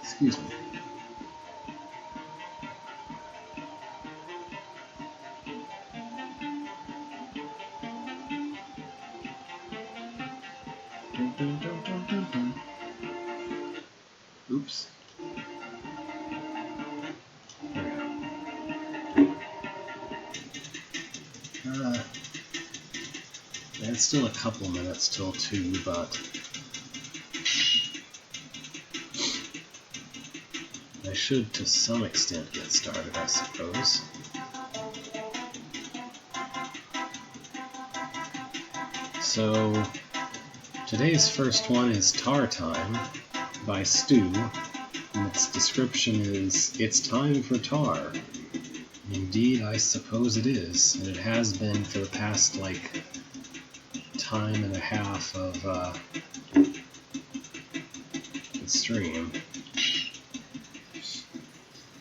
Excuse me. Oops. It's still a couple minutes till 2, but I should to some extent get started, I suppose. So, today's first one is Tar Time by Stu, and its description is, "It's time for tar." Indeed, I suppose it is, and it has been for the past, time and a half of the stream.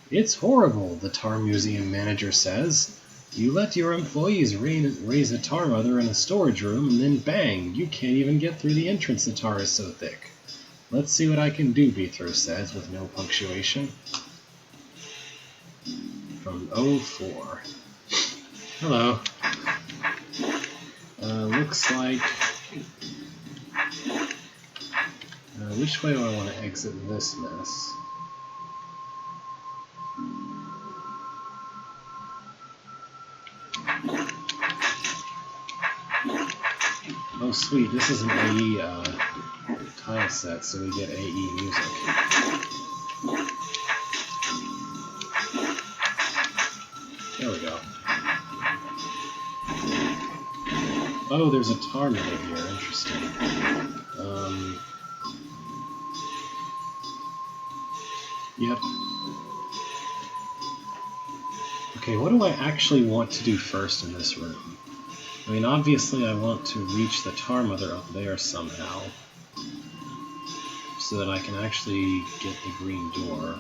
"It's horrible," the Tar Museum manager says. "You let your employees raise a tar mother in a storage room, and then bang, you can't even get through the entrance, the tar is so thick." "Let's see what I can do," Beethro says, with no punctuation. From 04. Hello. Looks like... which way do I want to exit this mess? Oh sweet, this is an AE tile set, so we get AE music. There we go. Oh, there's a tar mother here, interesting. Yep. Okay, what do I actually want to do first in this room? I mean, obviously I want to reach the tar mother up there somehow, so that I can actually get the green door.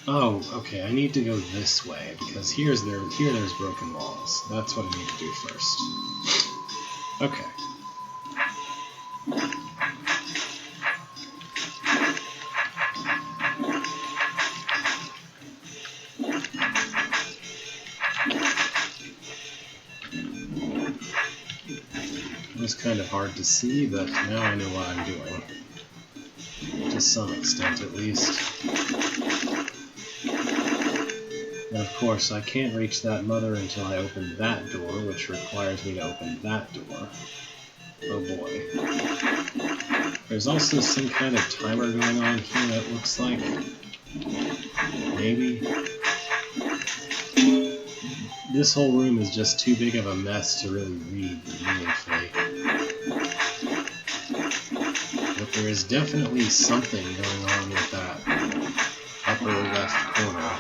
Oh, okay, I need to go this way, because here there's broken walls. That's what I need to do first. Okay. It was kind of hard to see, but now I know what I'm doing. To some extent, at least. And of course, I can't reach that mother until I open that door, which requires me to open that door. Oh boy. There's also some kind of timer going on here, it looks like. Maybe. This whole room is just too big of a mess to really read meaningfully. But there is definitely something going on with that upper left corner.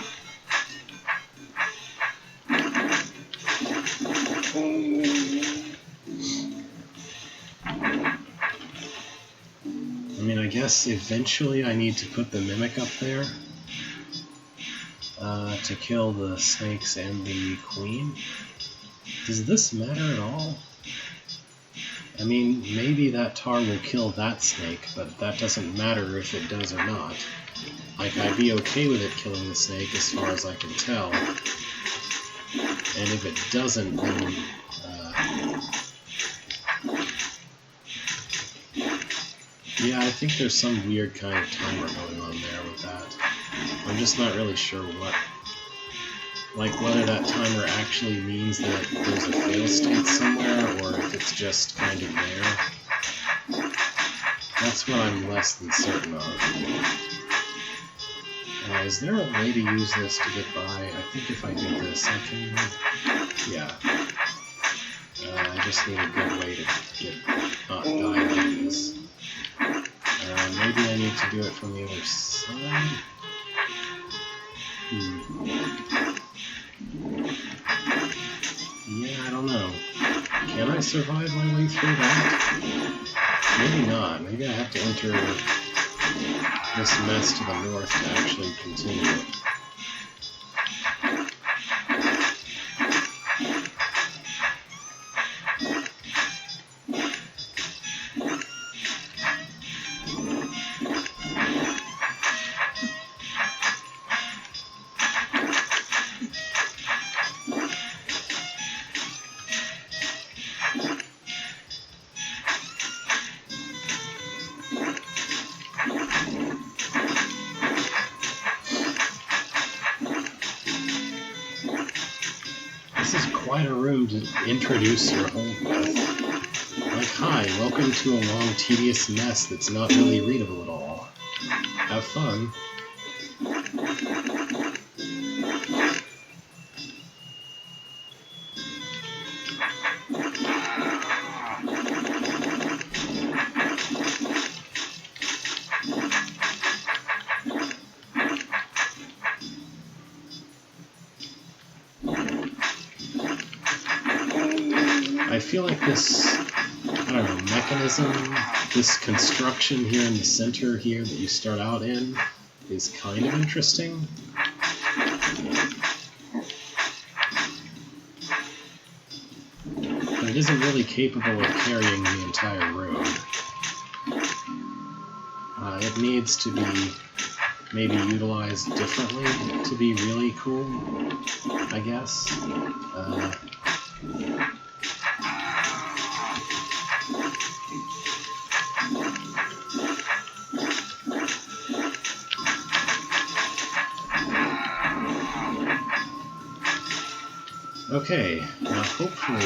I mean, I guess eventually I need to put the Mimic up there to kill the snakes and the queen. Does this matter at all? I mean, maybe that tar will kill that snake, but that doesn't matter if it does or not. Like, I'd be okay with it killing the snake as far as I can tell. And if it doesn't, then... yeah, I think there's some weird kind of timer going on there with that. I'm just not really sure what. Like, whether that timer actually means that there's a fail state somewhere, or if it's just kind of there. That's what I'm less than certain of. Is there a way to use this to get by? I think if I do this, I can... yeah. I just need a good way to get not die like this. Maybe I need to do it from the other side? Yeah, I don't know. Can Can I survive my way through that? Maybe not. Maybe I have to enter this mess to the north to actually continue. Quite a room to introduce your hold with. Like, hi, welcome to a long, tedious mess that's not really readable at all. Have fun. I feel like this, I don't know, mechanism, this construction here in the center here that you start out in is kind of interesting. But it isn't really capable of carrying the entire room. It needs to be maybe utilized differently to be really cool, I guess. Okay, now hopefully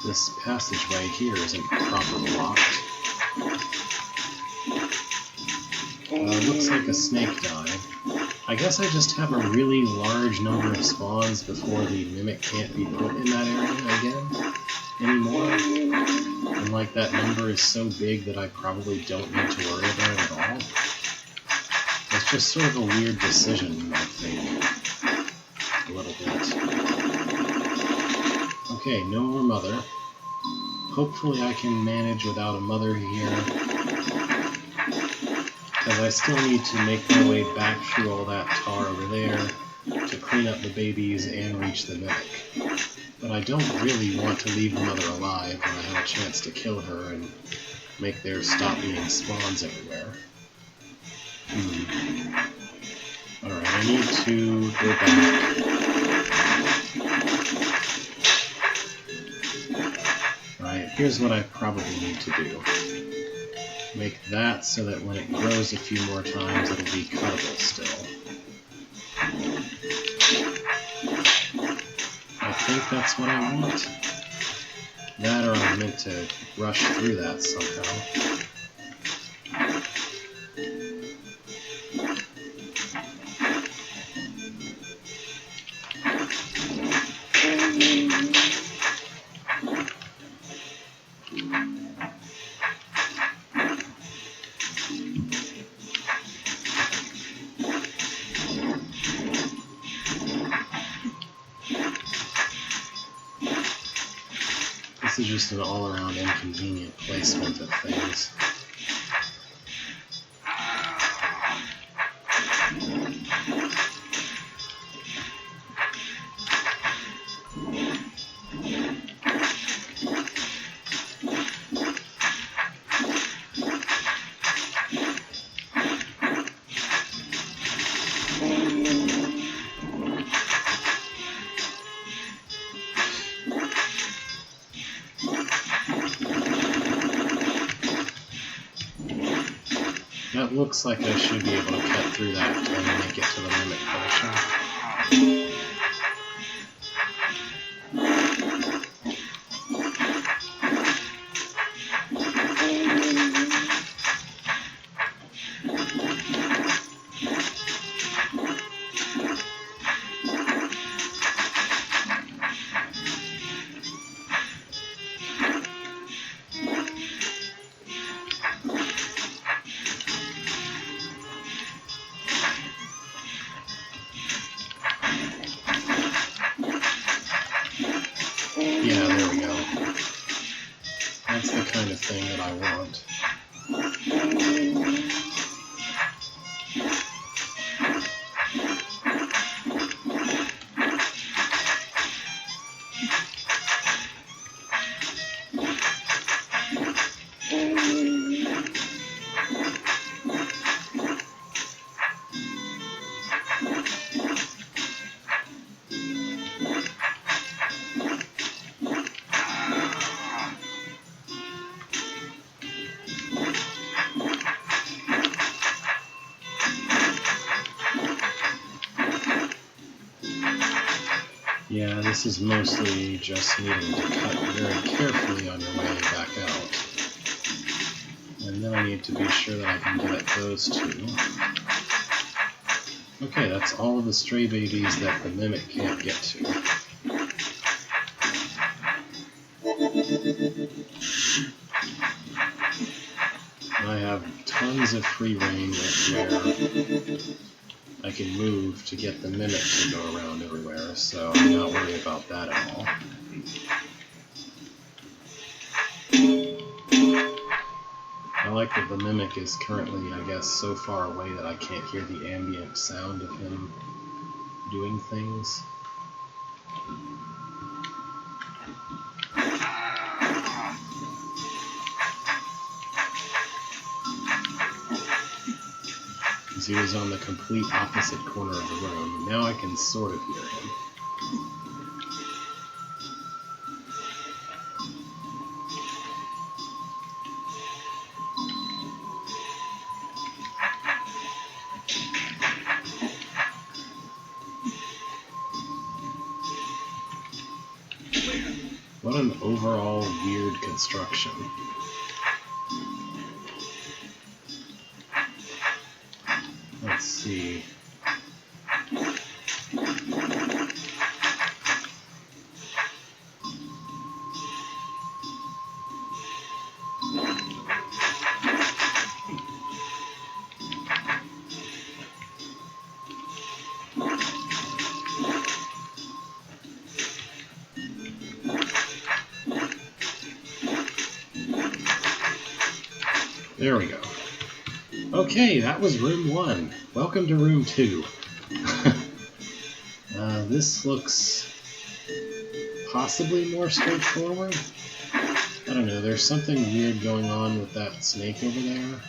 this passageway here isn't properly locked. Looks like a snake died. I guess I just have a really large number of spawns before the mimic can't be put in that area again anymore. And like that number is so big that I probably don't need to worry about it at all. It's just sort of a weird decision, I think. A little bit. Okay, no more mother. Hopefully I can manage without a mother here, because I still need to make my way back through all that tar over there to clean up the babies and reach the mimic. But I don't really want to leave the mother alive when I have a chance to kill her and make there stop being spawns everywhere. Alright, I need to go back. Right, here's what I probably need to do. Make that so that when it grows a few more times, it'll be cuttable still. I think that's what I want. That, or I'm meant to rush through that somehow. This is just an all-around inconvenient placement of things. That looks like I should be able to cut through that and make it to the mimic portion. kind of thing that I want. Yeah, this is mostly just needing to cut very carefully on your way back out. And then I need to be sure that I can get at those two. Okay, that's all of the stray babies that the Mimic can't get to. I have tons of free reign where I can move to get the Mimic to go around everywhere, so I'm not worried about that at all. I like that the Mimic is currently, I guess, so far away that I can't hear the ambient sound of him doing things. Because he was on the complete opposite corner of the room. Now I can sort of hear him. What an overall weird construction. Let's see. There we go. Okay, that was room 1. Welcome to room 2. This looks possibly more straightforward. I don't know, there's something weird going on with that snake over there.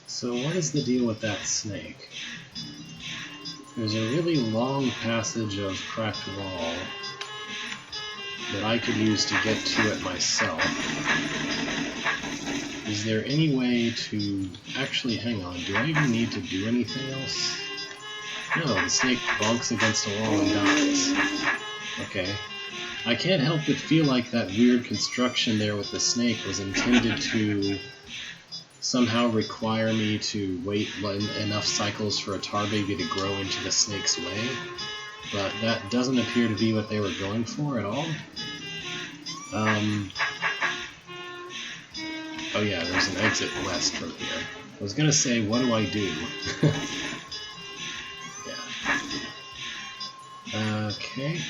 So what is the deal with that snake? There's a really long passage of cracked wall that I could use to get to it myself. Is there any way to... Actually, hang on, do I even need to do anything else? No, the snake bonks against a wall and dies. Okay. I can't help but feel like that weird construction there with the snake was intended to somehow require me to wait enough cycles for a tar baby to grow into the snake's way, but that doesn't appear to be what they were going for at all. Oh yeah, there's an exit west from here. I was gonna say, what do I do? Yeah. Okay.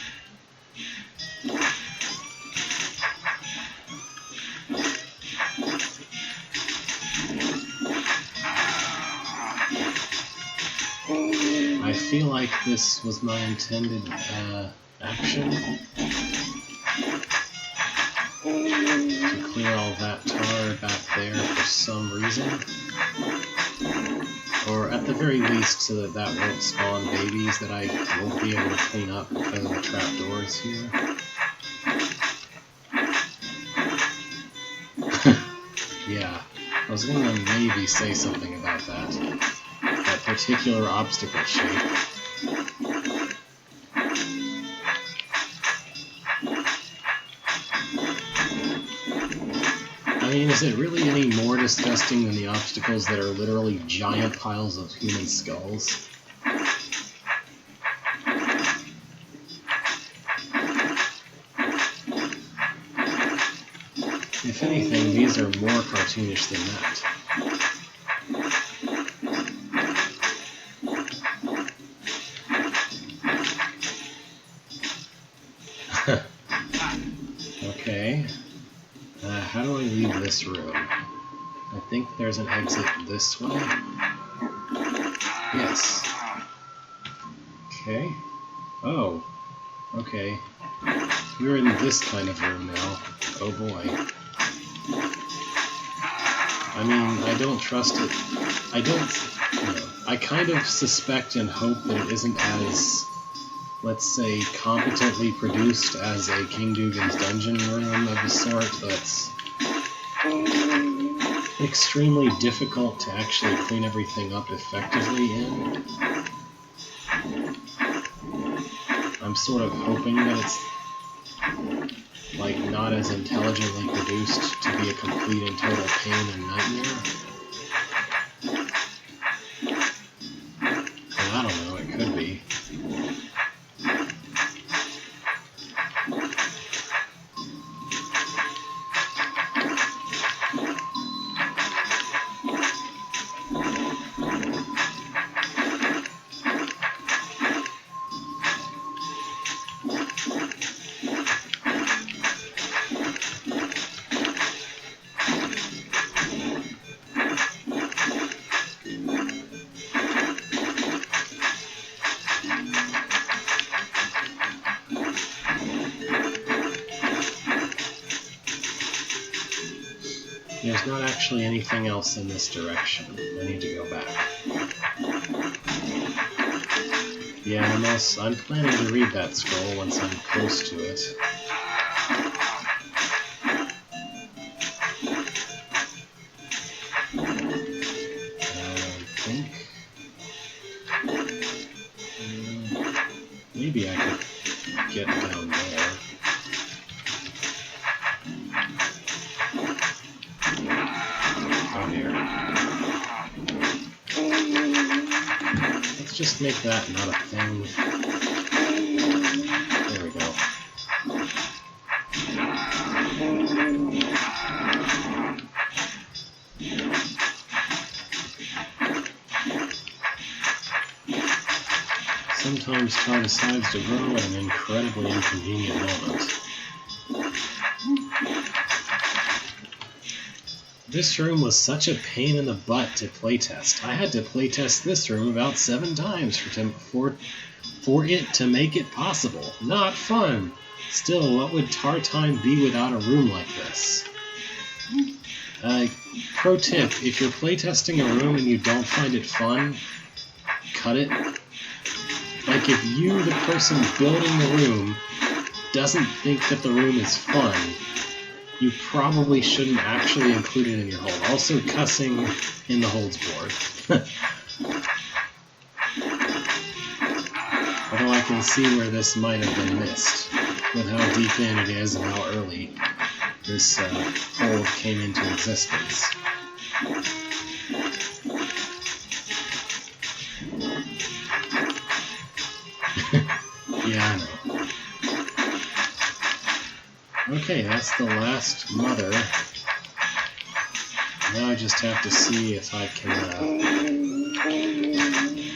I feel like this was my intended action. to clear all that tar back there for some reason. Or at the very least so that that won't spawn babies that I won't be able to clean up because of the trapdoors here. Yeah, I was going to maybe say something about that. That particular obstacle shape. I mean, is it really any more disgusting than the obstacles that are literally giant piles of human skulls? If anything, these are more cartoonish than that. Okay. How do I leave this room? I think there's an exit this way. Yes. Okay. Oh. Okay. You're in this kind of room now. Oh boy. I mean, I don't trust it. I don't... I kind of suspect and hope that it isn't as, let's say, competently produced as a King Dugan's dungeon room of a sort that's extremely difficult to actually clean everything up effectively in. I'm sort of hoping that it's like not as intelligently produced to be a complete and total pain and nightmare. And I don't know, it could be. There's not actually anything else in this direction. I need to go back. Yeah, I'm planning to read that scroll once I'm close to it. Maybe I could get down there. Oh dear. Let's just make that not a thing. There we go. Sometimes tar decides to grow at an incredibly inconvenient moment. This room was such a pain in the butt to playtest. I had to playtest this room about 7 times for it to make it possible. Not fun! Still, what would Tar Time be without a room like this? Pro tip, if you're playtesting a room and you don't find it fun, cut it. Like, if you, the person building the room, doesn't think that the room is fun, you probably shouldn't actually include it in your hold. Also, cussing in the holds board. Although I can see where this might have been missed, with how deep in it is and how early this hold came into existence. Yeah, I know. Okay, that's the last mother. Now I just have to see if I can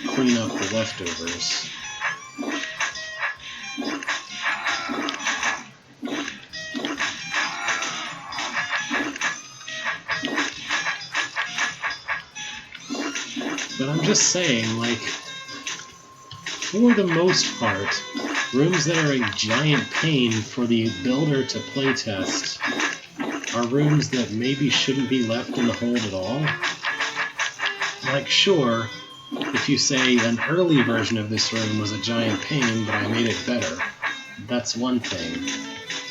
clean up the leftovers. But I'm just saying, like, for the most part, rooms that are a giant pain for the builder to playtest are rooms that maybe shouldn't be left in the hold at all. Like, sure, if you say an early version of this room was a giant pain, but I made it better, that's one thing.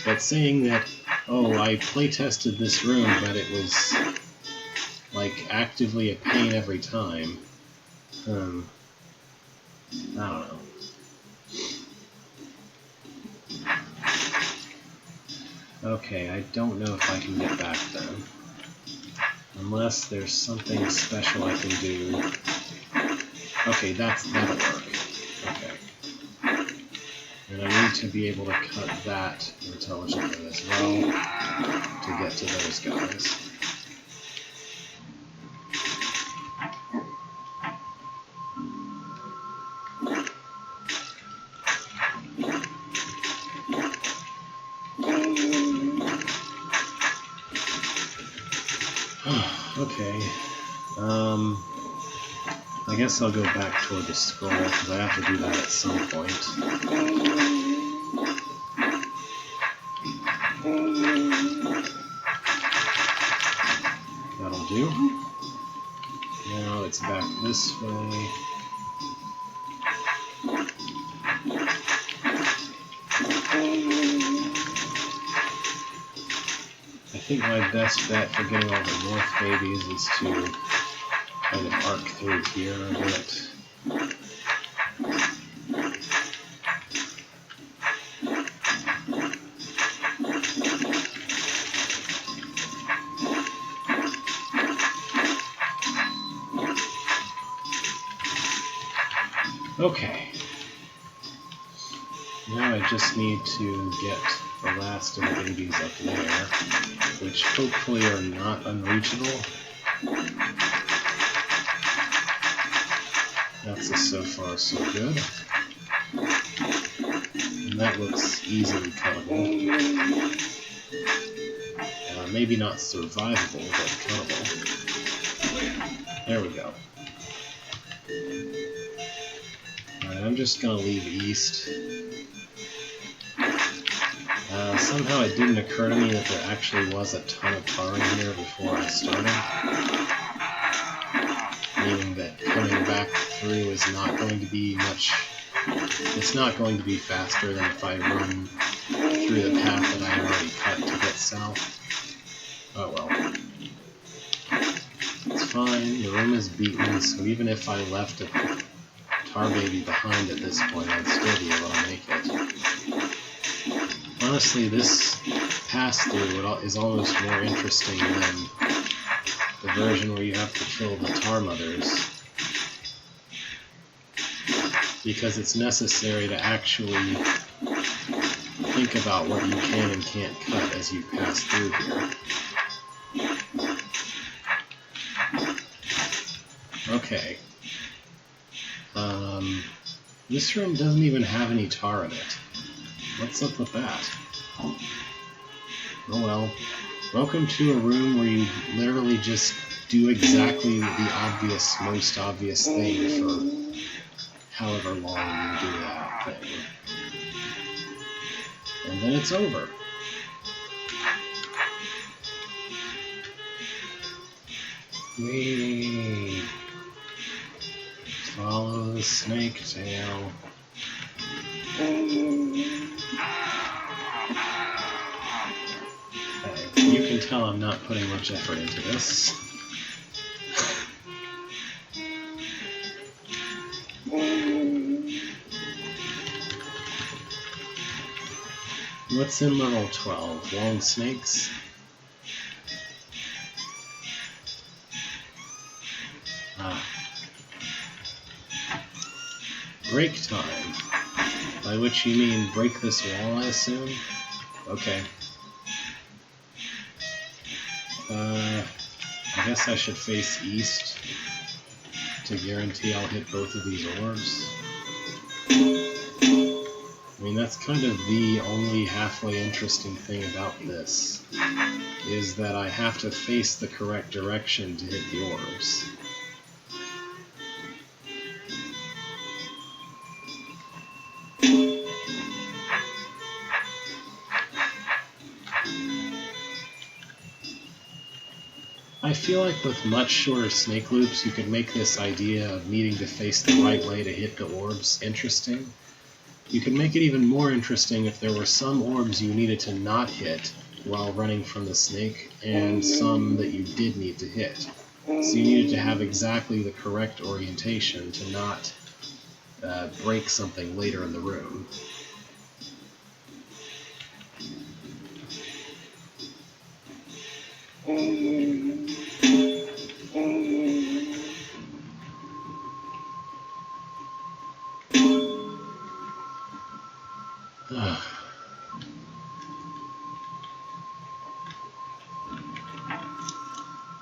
But saying that, oh, I playtested this room, but it was, like, actively a pain every time, I don't know. Okay, I don't know if I can get back then. Unless there's something special I can do. Okay, that'll work. Okay. And I need to be able to cut that intelligently as well to get to those guys. Okay. I guess I'll go back toward the scroll, because I have to do that at some point. That'll do. Now it's back this way. I think my best bet for getting all the North babies is to kind of arc through here a bit. Okay. Now I just need to get the last of the babies up there, which hopefully are not unreachable. That's a so far so good. And that looks easily cuttable. Maybe not survivable, but cuttable. There we go. Alright, I'm just gonna leave east. Somehow it didn't occur to me that there actually was a ton of tar in here before I started. Meaning that coming back through is not going to be much... It's not going to be faster than if I run through the path that I already cut to get south. Oh well. It's fine, the room is beaten, so even if I left a tar baby behind at this point, I'd still be able to make it. Honestly, this pass-through is almost more interesting than the version where you have to kill the tar mothers, because it's necessary to actually think about what you can and can't cut as you pass through here. Okay. This room doesn't even have any tar in it. What's up with that? Oh well. Welcome to a room where you literally just do exactly the most obvious thing for however long you do that thing. And then it's over. Whee! Follow the snake tail. You can tell I'm not putting much effort into this. What's in level 12? Long snakes? Break time. By which you mean break this wall, I assume? Okay. I guess I should face east to guarantee I'll hit both of these orbs. I mean, that's kind of the only halfway interesting thing about this, is that I have to face the correct direction to hit the orbs. I feel like with much shorter snake loops, you could make this idea of needing to face the right way to hit the orbs interesting. You could make it even more interesting if there were some orbs you needed to not hit while running from the snake, and some that you did need to hit. So you needed to have exactly the correct orientation to not break something later in the room.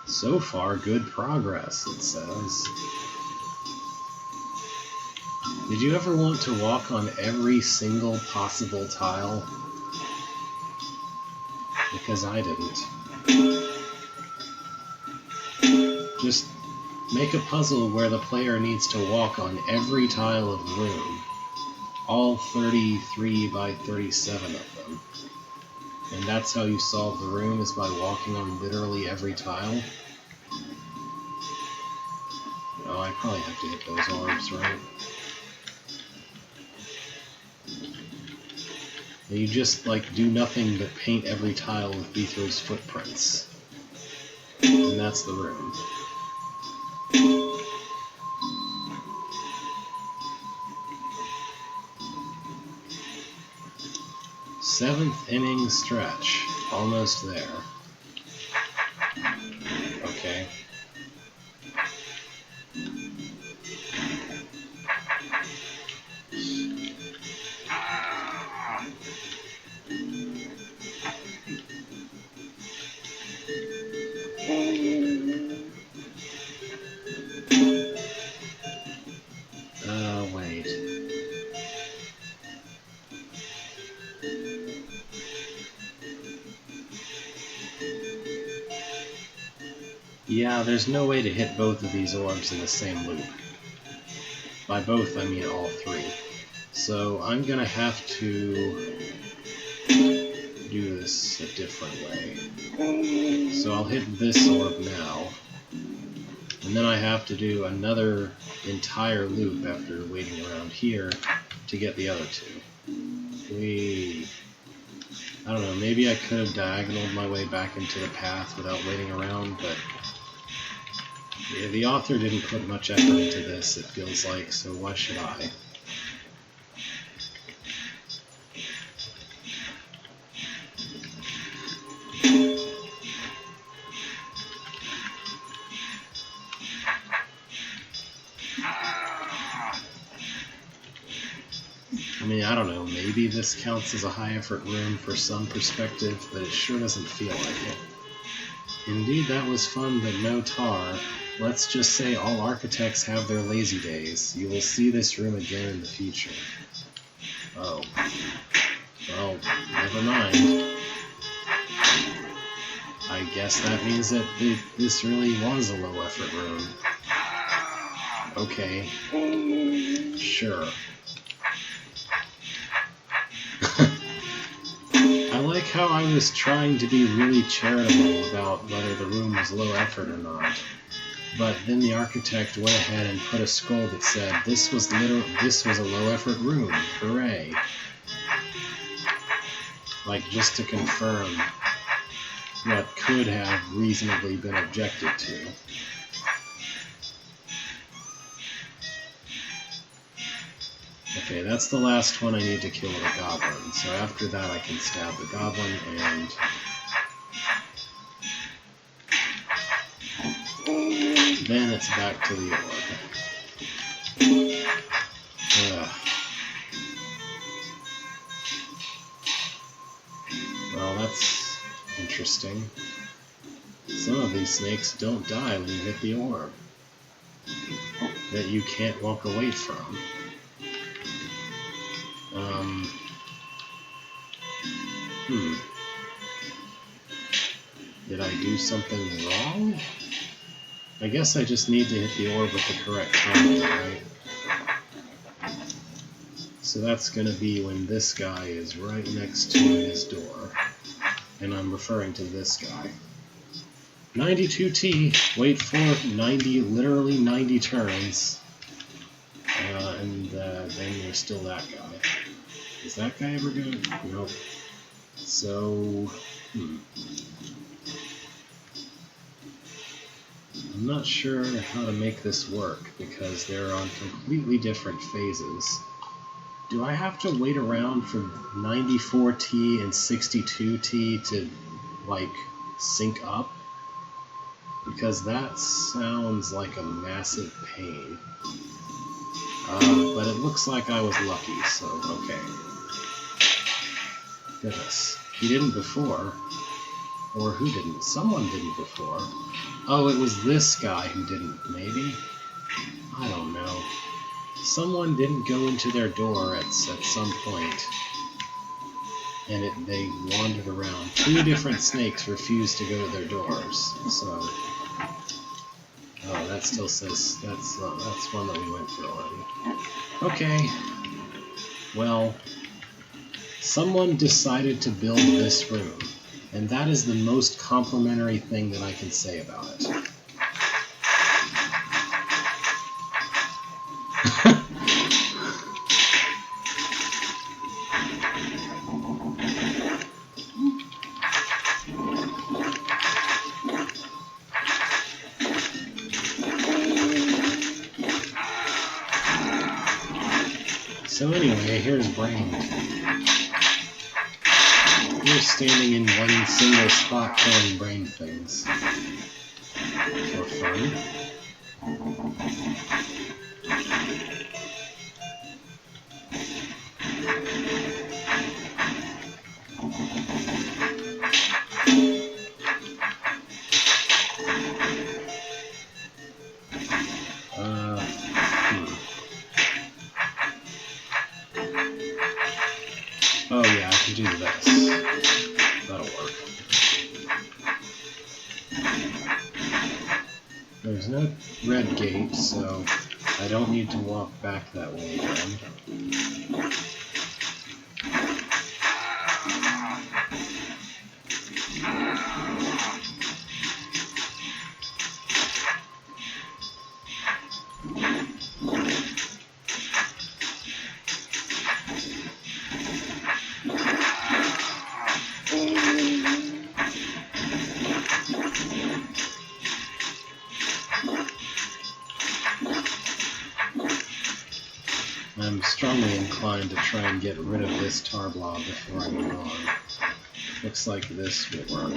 So far, good progress, it says. Did you ever want to walk on every single possible tile? Because I didn't. Just make a puzzle where the player needs to walk on every tile of the room. All 33 by 37 of them. And that's how you solve the room, is by walking on literally every tile. Oh, I probably have to hit those orbs, right? And you just, like, do nothing but paint every tile with Beethoven's footprints. And that's the room. Seventh inning stretch. Almost there. Okay. Wait. Yeah, there's no way to hit both of these orbs in the same loop. By both, I mean all three. So I'm gonna have to do this a different way. So I'll hit this orb now, and then I have to do another entire loop after waiting around here to get the other two. I don't know, maybe I could have diagonaled my way back into the path without waiting around, but yeah, the author didn't put much effort into this, it feels like, so why should I? I mean, I don't know, maybe this counts as a high-effort room for some perspective, but it sure doesn't feel like it. Indeed, that was fun, but no tar. Let's just say all architects have their lazy days. You will see this room again in the future. Oh. Well, never mind. I guess that means that this really was a low-effort room. Okay. Sure. I like how I was trying to be really charitable about whether the room was low effort or not. But then the architect went ahead and put a scroll that said, this was a low effort room. Hooray. Like, just to confirm what could have reasonably been objected to. Okay, that's the last one I need to kill with a goblin. So after that I can stab the goblin and... then it's back to the orb. Well, that's interesting. Some of these snakes don't die when you hit the orb that you can't walk away from. Did I do something wrong? I guess I just need to hit the orb with the correct timing, right? So that's going to be when this guy is right next to his door. And I'm referring to this guy. 92T, wait for 90, literally 90 turns, and then there's still that guy. Is that guy ever gonna? Nope. So, I'm not sure how to make this work because they're on completely different phases. Do I have to wait around for 94T and 62T to, like, sync up? Because that sounds like a massive pain. But it looks like I was lucky, so okay. Goodness. He didn't before. Or who didn't? Someone didn't before. Oh, it was this guy who didn't, maybe? I don't know. Someone didn't go into their door at some point. And they wandered around. 2 different snakes refused to go to their doors, so... Oh, that still says that's one that we went through already. Okay. Well, someone decided to build this room, and that is the most complimentary thing that I can say about it. So anyway, here's Brain. You're standing in one single spot killing brain things. For fun. Oh yeah, I can do this. That'll work. There's no red gate, so I don't need to walk back that way again. I'm strongly inclined to try and get rid of this tar blob before I move on. Looks like this will work.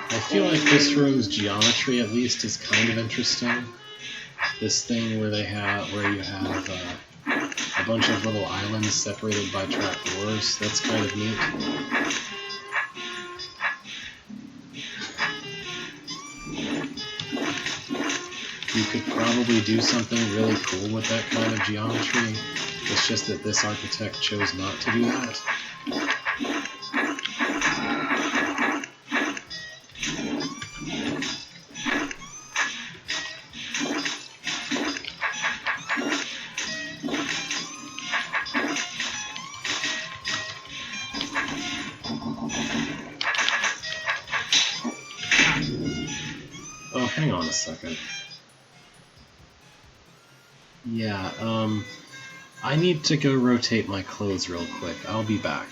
I feel like this room's geometry, at least, is kind of interesting. This thing where you have a bunch of little islands separated by trapdoors. That's kind of neat. You could probably do something really cool with that kind of geometry. It's just that this architect chose not to do that. Oh, hang on a second. Yeah, I need to go rotate my clothes real quick. I'll be back.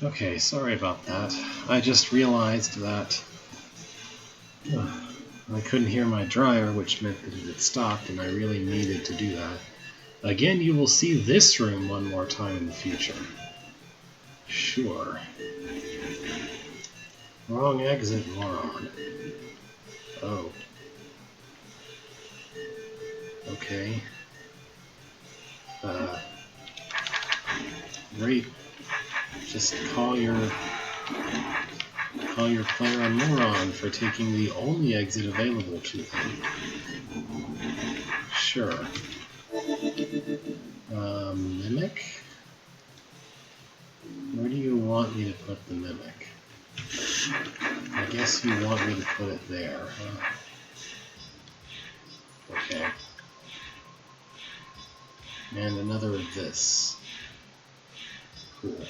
Okay, sorry about that. I just realized that I couldn't hear my dryer, which meant that it had stopped, and I really needed to do that. Again, you will see this room one more time in the future. Sure. Wrong exit, moron. Oh. Okay. Great. Just call your player a moron for taking the only exit available to them. Sure. Mimic? Where do you want me to put the mimic? I guess you want me to put it there, huh? Okay. And another of this. Cool.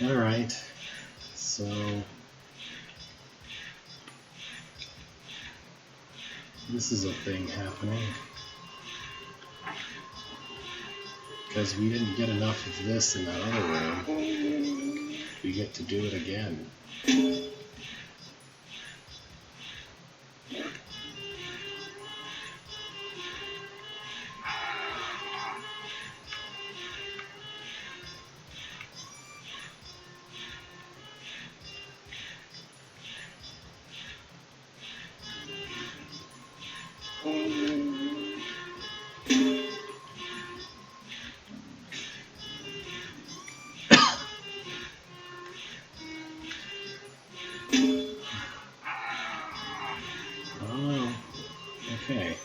Alright, so this is a thing happening because we didn't get enough of this in that other room. We get to do it again. Okay,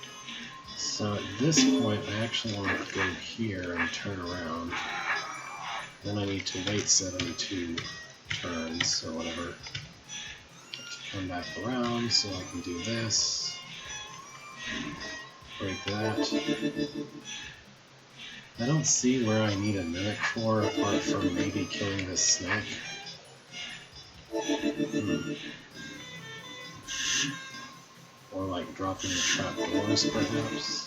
so at this point I actually want to go here and turn around. Then I need to wait 72 turns or whatever to come back around, so I can do this, break that. I don't see where I need a mimic for, apart from maybe killing this snake. Or like dropping the trapdoors, perhaps.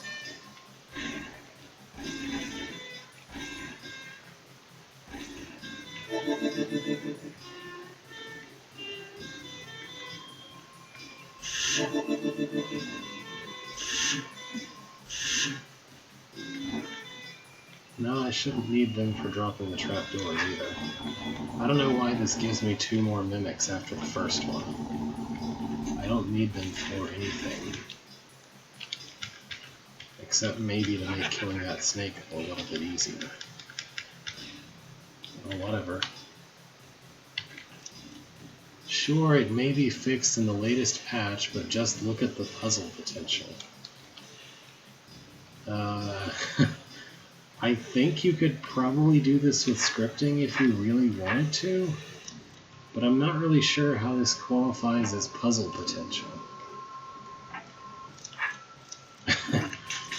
No, I shouldn't need them for dropping the trapdoors either. I don't know why this gives me 2 more mimics after the first one. I don't need them for anything. Except maybe to make killing that snake a little bit easier. Well, whatever. Sure, it may be fixed in the latest patch, but just look at the puzzle potential. I think you could probably do this with scripting if you really wanted to, but I'm not really sure how this qualifies as puzzle potential.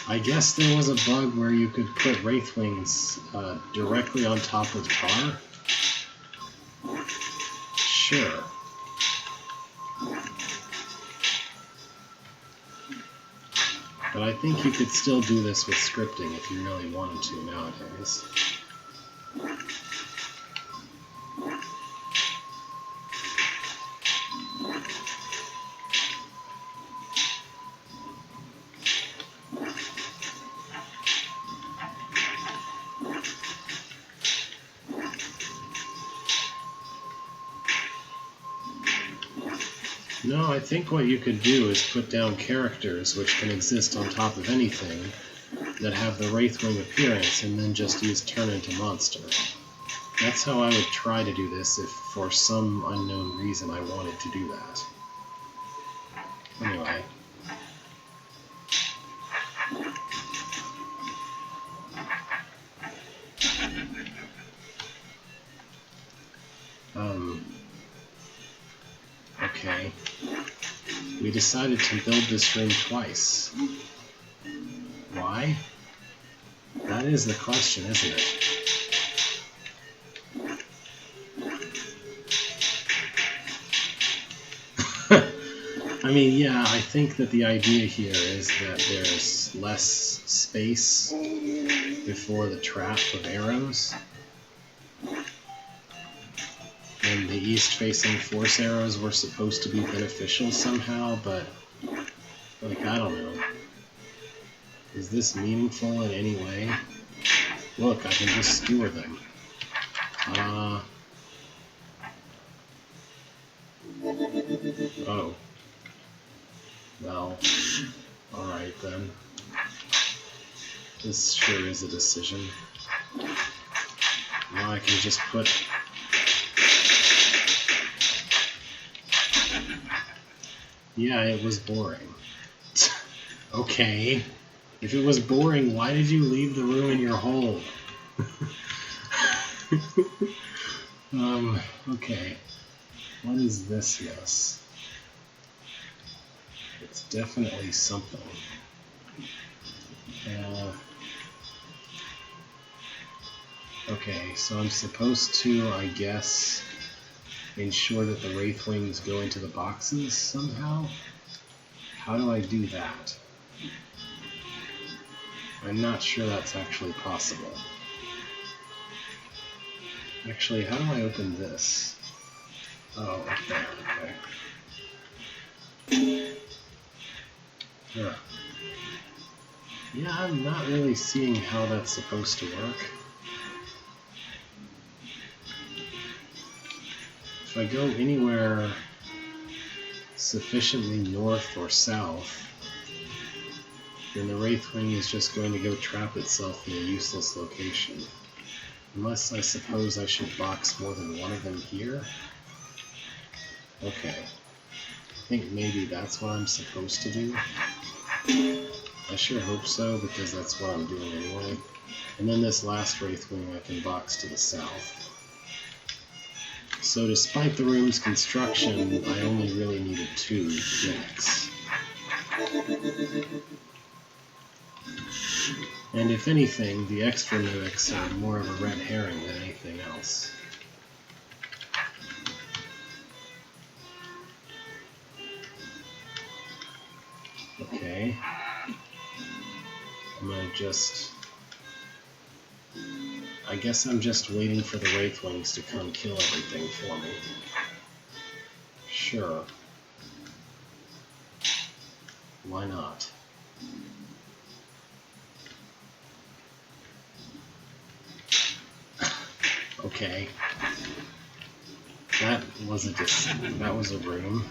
I guess there was a bug where you could put Wraithwings directly on top of Tar. Sure. But I think you could still do this with scripting if you really wanted to nowadays. No, I think what you could do is put down characters which can exist on top of anything that have the Wraithwing appearance and then just use turn into monster. That's how I would try to do this if for some unknown reason I wanted to do that. Anyway. Okay. We decided to build this room twice. Why? That is the question, isn't it? I mean, yeah, I think that the idea here is that there's less space before the trap of arrows. And the east-facing force arrows were supposed to be beneficial somehow, but, like, I don't know. Is this meaningful in any way? Look, I can just skewer them. Oh. Well, alright then. This sure is a decision. Now I can just put... Yeah, it was boring. Okay. If it was boring, why did you leave the room in your hole? Okay. What is this mess? It's definitely something. Okay, so I'm supposed to, I guess, ensure that the Wraithwings go into the boxes somehow? How do I do that? I'm not sure that's actually possible. Actually, how do I open this? Oh, up there, okay. Huh. Yeah, I'm not really seeing how that's supposed to work. If I go anywhere sufficiently north or south, then the Wraithwing is just going to go trap itself in a useless location. Unless I suppose I should box more than one of them here? Okay. I think maybe that's what I'm supposed to do. I sure hope so, because that's what I'm doing anyway. And then this last Wraithwing I can box to the south. So despite the room's construction, I only really needed 2 mimics. And if anything, the extra mimics are more of a red herring than anything else. Okay. I'm gonna just... I guess I'm just waiting for the Wraithwings to come kill everything for me. Sure. Why not? Okay. That was a room.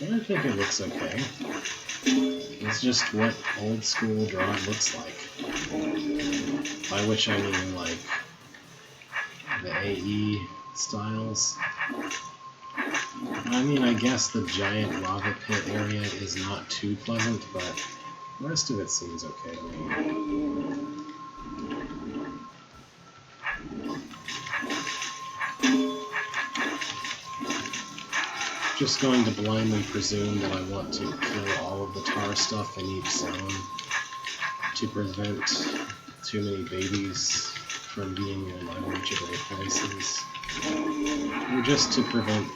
I think it looks okay. It's just what old school Drawn looks like. By which I mean, like, the AE styles. I mean, I guess the giant lava pit area is not too pleasant, but the rest of it seems okay to me. Just going to blindly presume that I want to kill all of the tar stuff in each zone to prevent too many babies from being in unreachable places, or just to prevent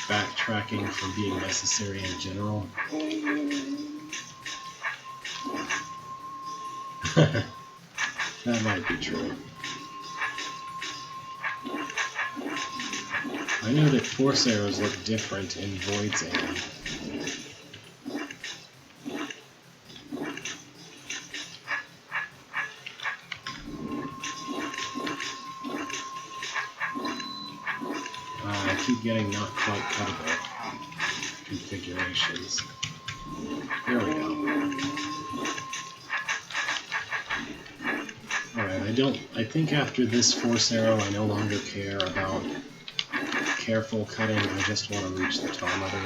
backtracking from being necessary in general. That might be true. I know that force arrows look different in Void's aim. I keep getting not quite cuttable configurations. There we go. Alright, I think after this force arrow I no longer care about careful cutting, I just want to reach the tar mother.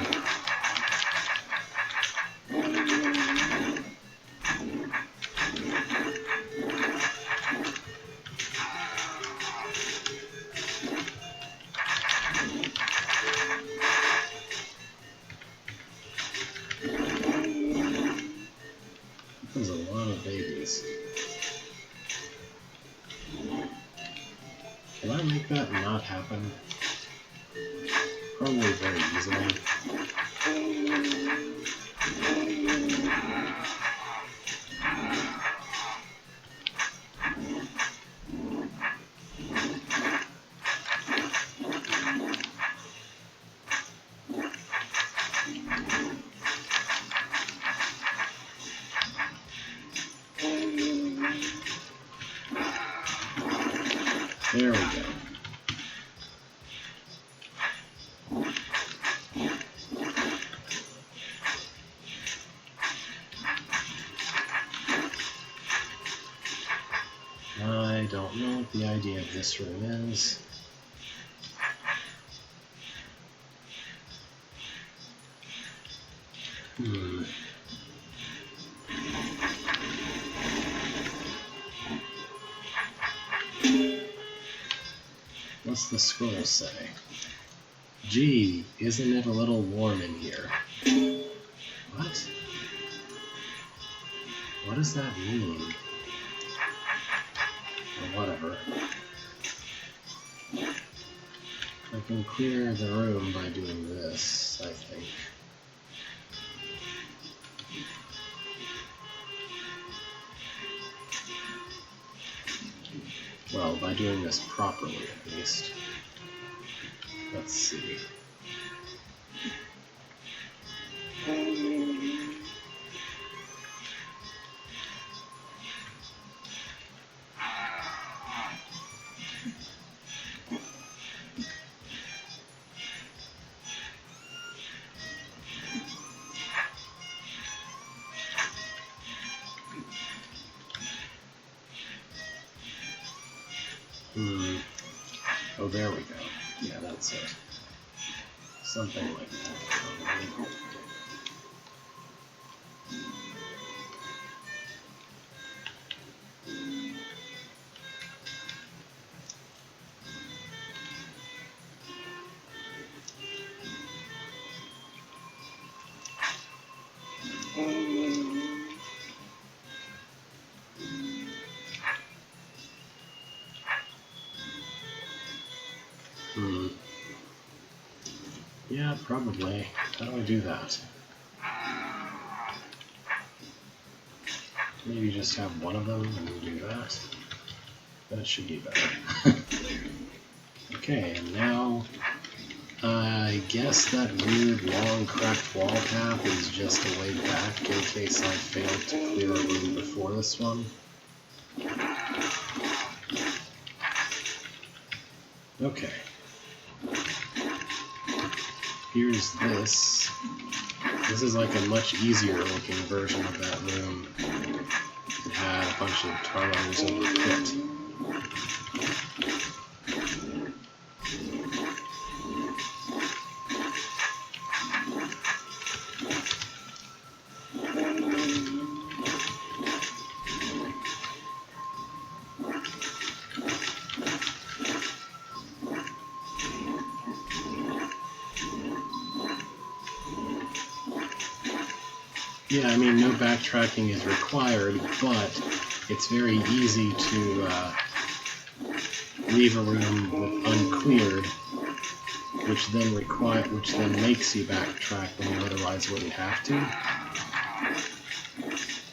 There's a lot of babies. Can I make that not happen? probably very easily. There we go. I don't know what the idea of this room is. What's the scroll say? Gee, isn't it a little warm in here? What? What does that mean? Or whatever. I can clear the room by doing this, I think. Well, by doing this properly, at least. Let's see. Oh, there we go. Yeah, that's it. Something like that. Yeah, probably. How do I do that? Maybe just have one of them and do that. That should be better. Okay, and now I guess that weird long cracked wall path is just a way back in case I failed to clear a room before this one. Okay. Here's this. This is like a much easier looking version of that room. It had a bunch of Tarlos over pit. Yeah, I mean, no backtracking is required, but it's very easy to leave a room uncleared, which then makes you backtrack when you otherwise wouldn't have to.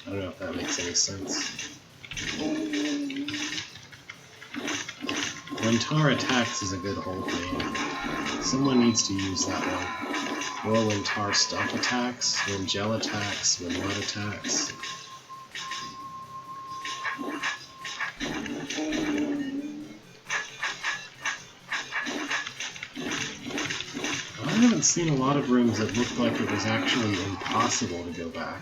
I don't know if that makes any sense. When Tar attacks is a good hold name. Someone needs to use that one. Or when Tar stuff attacks, when Gel attacks, when Mud attacks. I haven't seen a lot of rooms that looked like it was actually impossible to go back.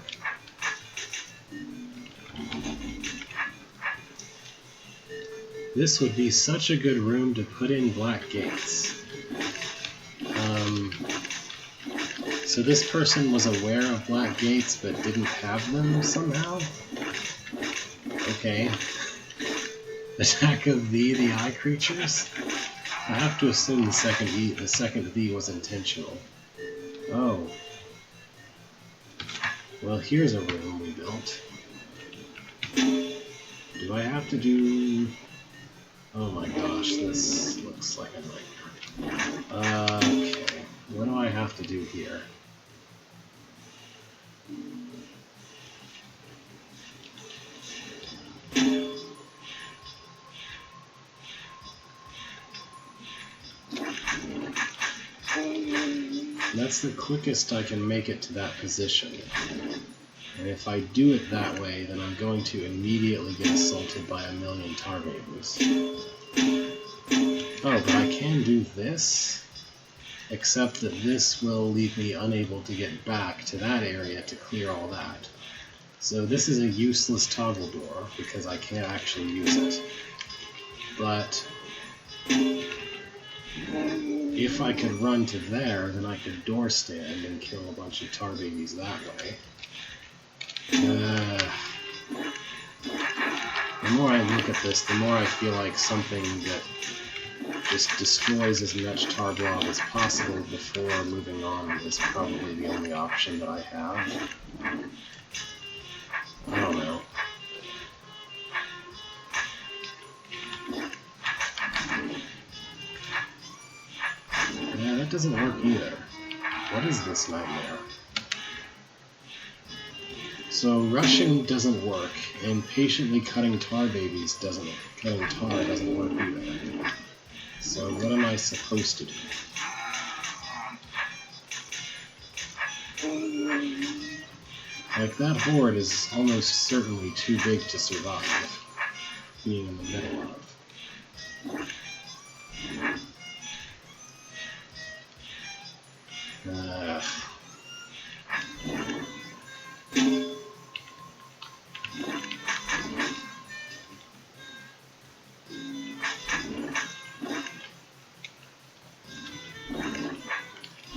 This would be such a good room to put in black gates. So this person was aware of black gates but didn't have them somehow? Okay. Attack of the eye creatures? I have to assume the second V was intentional. Oh. Well, here's a room we built. Do I have to do... Oh my gosh, this looks like a nightmare. Okay. what do I have to do here? That's the quickest I can make it to that position. And if I do it that way, then I'm going to immediately get assaulted by a million tar babies. Oh, but I can do this, except that this will leave me unable to get back to that area to clear all that. So this is a useless toggle door, because I can't actually use it. But if I could run to there, then I could door stand and kill a bunch of tar babies that way. The more I look at this, the more I feel like something that just destroys as much tar blob as possible before moving on is probably the only option that I have. I don't know. Yeah, that doesn't work either. What is this nightmare? So rushing doesn't work, and patiently cutting tar babies doesn't work either. So what am I supposed to do? Like, that horde is almost certainly too big to survive, being in the middle of.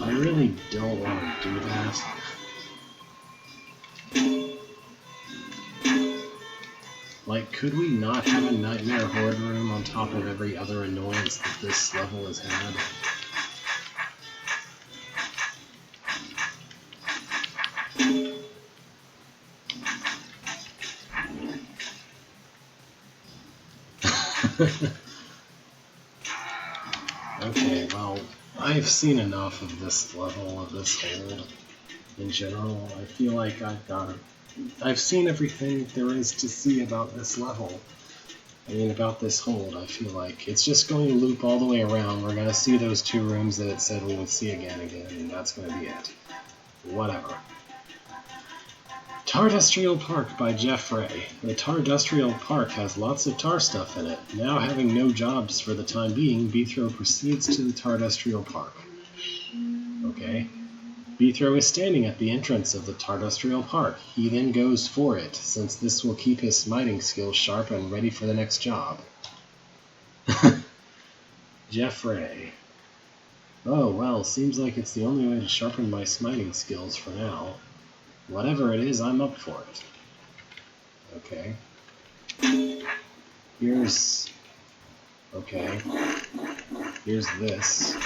I really don't want to do that. Like, could we not have a Nightmare Horde room on top of every other annoyance that this level has had? Okay, well, I've seen enough of this level, of this hold, in general. I feel like I've seen everything there is to see about this level. I mean, about this hold, I feel like. It's just going to loop all the way around. We're going to see those two rooms that it said we would see again, and that's going to be it. Whatever. Tardustrial Park by Jeff Ray. The Tardustrial Park has lots of tar stuff in it. Now having no jobs for the time being, Beethro proceeds to the Tardustrial Park. Okay. Beethro is standing at the entrance of the Tardustrial Park. He then goes for it, since this will keep his smiting skills sharp and ready for the next job. Jeff Ray. Oh, well, seems like it's the only way to sharpen my smiting skills for now. Whatever it is, I'm up for it. Okay. Here's this.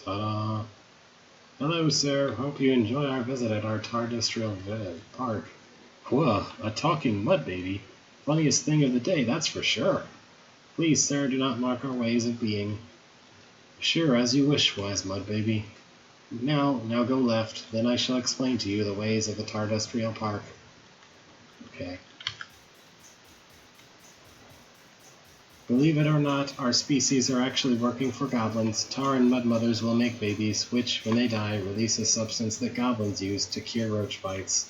Ta-da! Hello, sir. Hope you enjoy our visit at our Tardustrial Park. Whoa, a talking mud baby. Funniest thing of the day, that's for sure. Please, sir, do not mark our ways of being. Sure, as you wish, wise mud baby. Now go left, then I shall explain to you the ways of the Tardustrial Park. Okay. Believe it or not, our species are actually working for goblins. Tar and mud mothers will make babies, which, when they die, release a substance that goblins use to cure roach bites.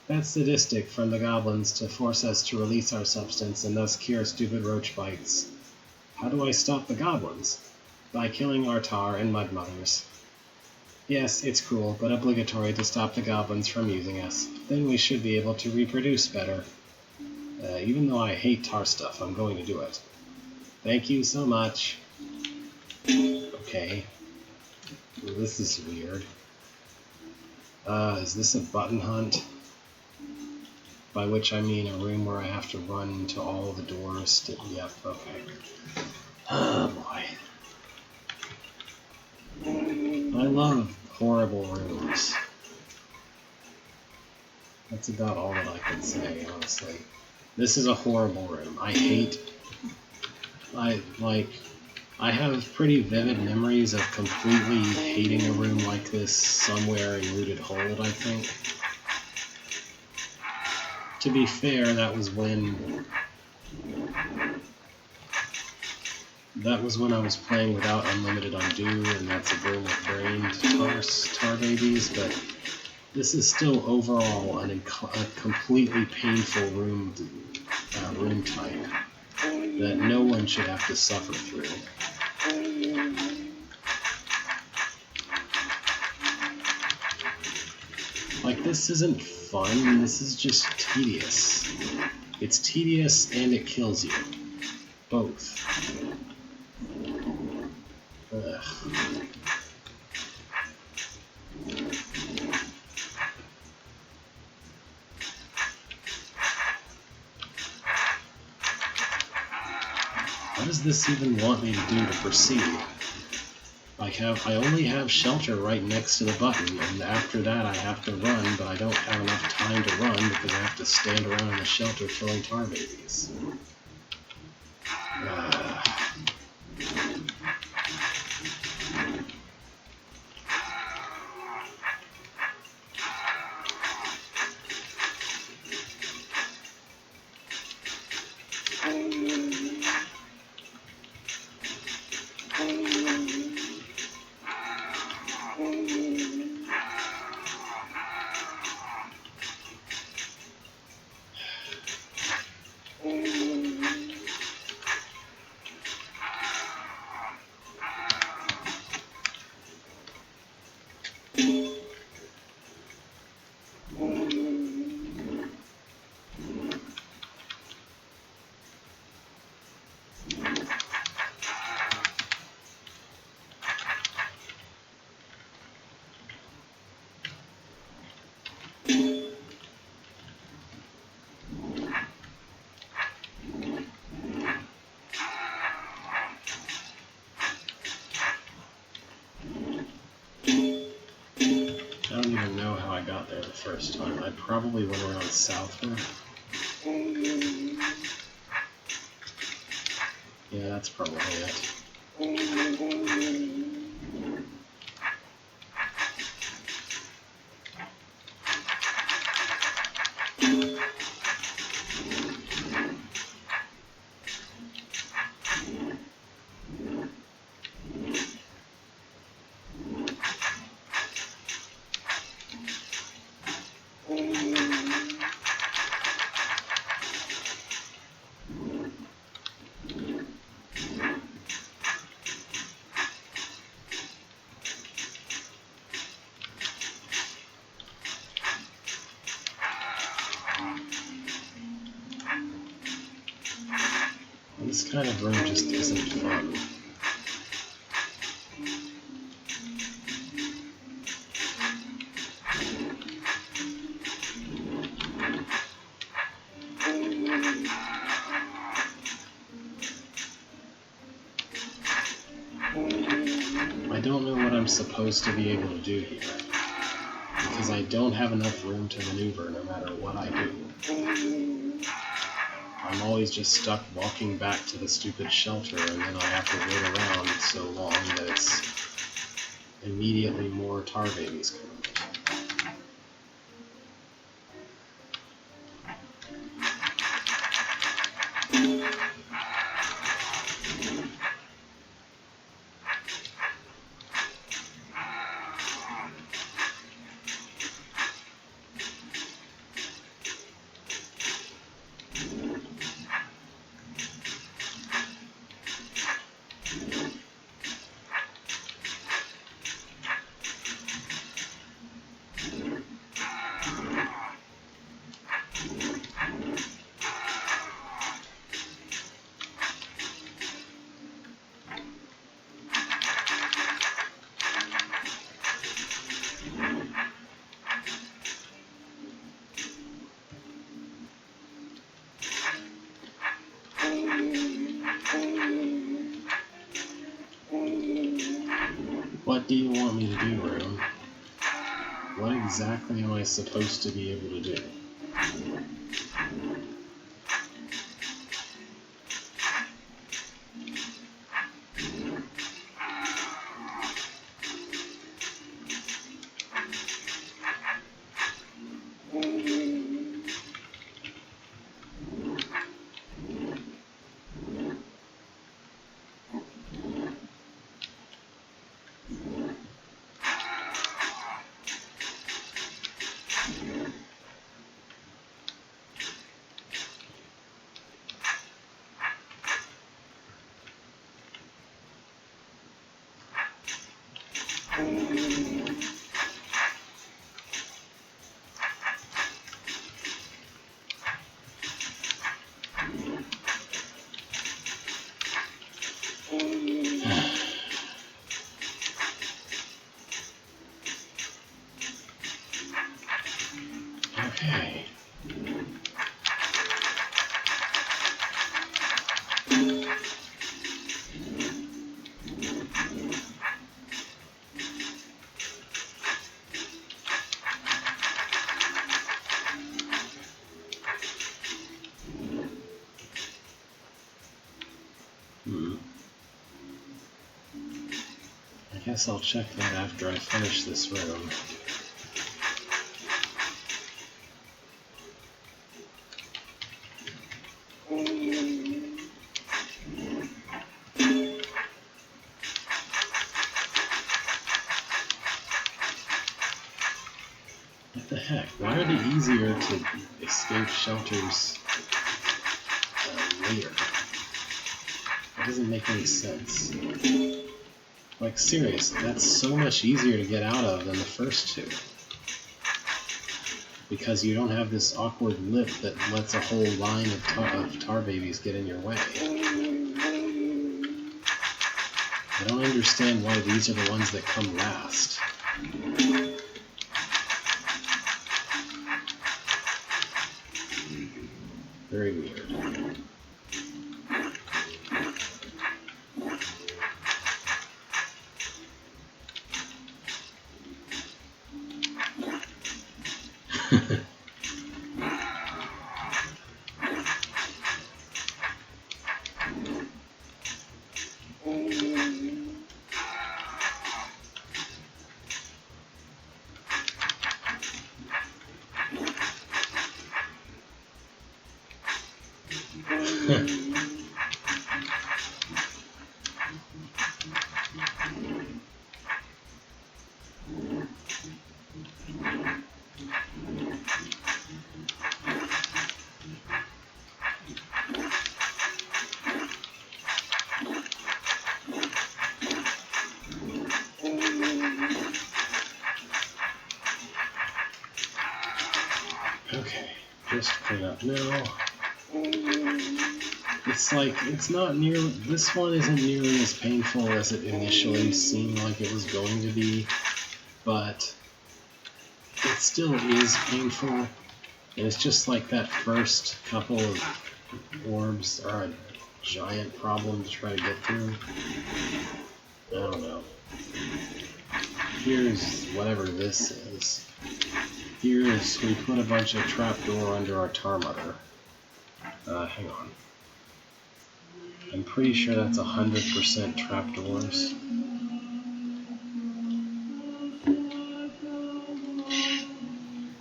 That's sadistic from the goblins to force us to release our substance and thus cure stupid roach bites. How do I stop the goblins? By killing our tar and mud mothers. Yes, it's cruel, but obligatory to stop the goblins from using us. Then we should be able to reproduce better. Even though I hate tar stuff, I'm going to do it. Thank you so much. Okay. Well, this is weird. Is this a button hunt? By which I mean a room where I have to run to all the doors to... Yep, okay. Oh boy. I love horrible rooms. That's about all that I can say, honestly. This is a horrible room. I have pretty vivid memories of completely hating a room like this somewhere in Rooted Hold, I think. To be fair, that was when I was playing without Unlimited Undo, and that's a room with brained tar babies, but this is still overall a completely painful room type that no one should have to suffer through. Like, this isn't fun, this is just tedious. It's tedious and it kills you. Both. Ugh. What does this even want me to do to proceed? I only have shelter right next to the button, and after that I have to run, but I don't have enough time to run because I have to stand around in the shelter killing tar babies. I don't even know how I got there the first time. I probably went around southward. Yeah, that's probably it. This kind of room just isn't fun. I don't know what I'm supposed to be able to do here, because I don't have enough room to maneuver no matter what I do. I'm always just stuck walking back to the stupid shelter, and then I have to wait around so long that it's immediately more tar babies come out. What do you want me to do, Rune? What exactly am I supposed to be able to do? Okay. I guess I'll check that after I finish this room. What the heck? Why are they easier to escape shelters later? That doesn't make any sense. Like, seriously, that's so much easier to get out of than the first two. Because you don't have this awkward lip that lets a whole line of tar babies get in your way. I don't understand why these are the ones that come last. Very weird. Okay, just clean up now. It's like, it's not near, this one isn't nearly as painful as it initially seemed like it was going to be, but it still is painful, and it's just like that first couple of orbs are a giant problem to try to get through. I don't know. Here's whatever this is. Here's, we put a bunch of trapdoor under our tar mother. Hang on. I'm pretty sure that's 100% trapdoors.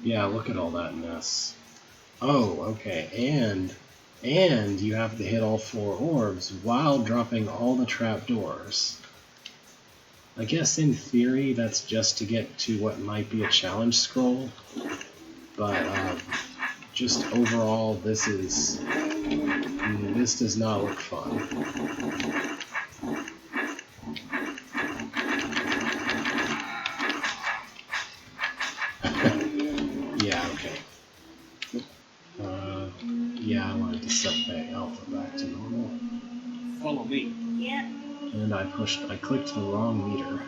Yeah, look at all that mess. Oh, okay, and you have to hit all 4 orbs while dropping all the trapdoors. I guess in theory that's just to get to what might be a challenge scroll, but just overall this does not look fun. Yeah, okay. Yeah, I wanted to set the alpha back to normal. Follow me. Yep. And I clicked the wrong meter.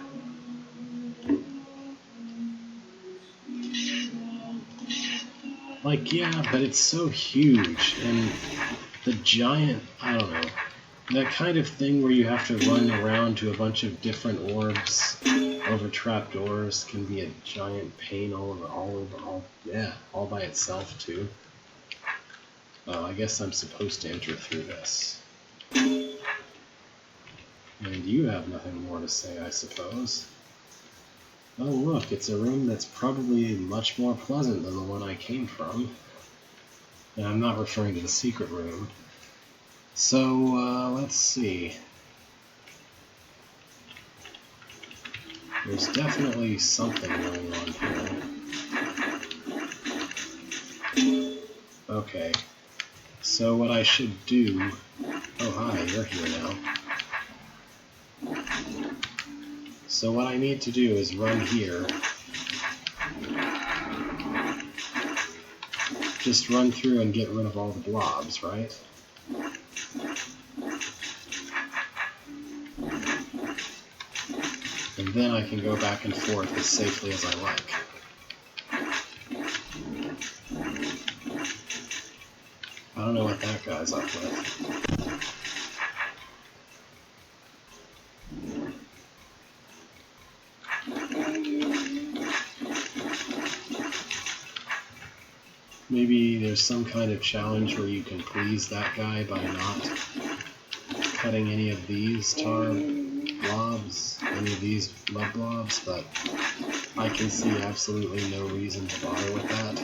Like, yeah, but it's so huge, and the giant, I don't know, that kind of thing where you have to run around to a bunch of different orbs trapdoors can be a giant pain all by itself too. Oh, I guess I'm supposed to enter through this. And you have nothing more to say, I suppose. Oh look, it's a room that's probably much more pleasant than the one I came from. And I'm not referring to the secret room. So, let's see. There's definitely something going on here. Okay. So what I should do... Oh, hi, you're here now. So what I need to do is run here. Just run through and get rid of all the blobs, right? And then I can go back and forth as safely as I like. I don't know what that guy's up with. Maybe there's some kind of challenge where you can please that guy by not cutting any of these tar blobs, any of these mud blobs, but I can see absolutely no reason to bother with that.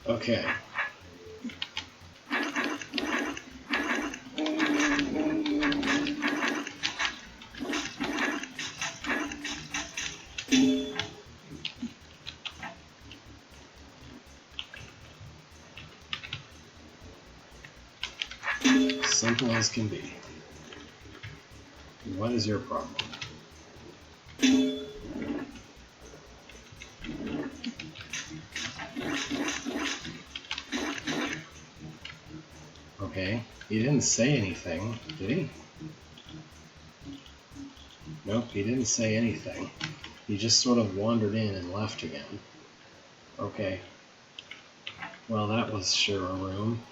Okay. Simple as can be. What is your problem? Okay, he didn't say anything, did he? Nope, he didn't say anything. He just sort of wandered in and left again. Okay. Well, that was sure a room.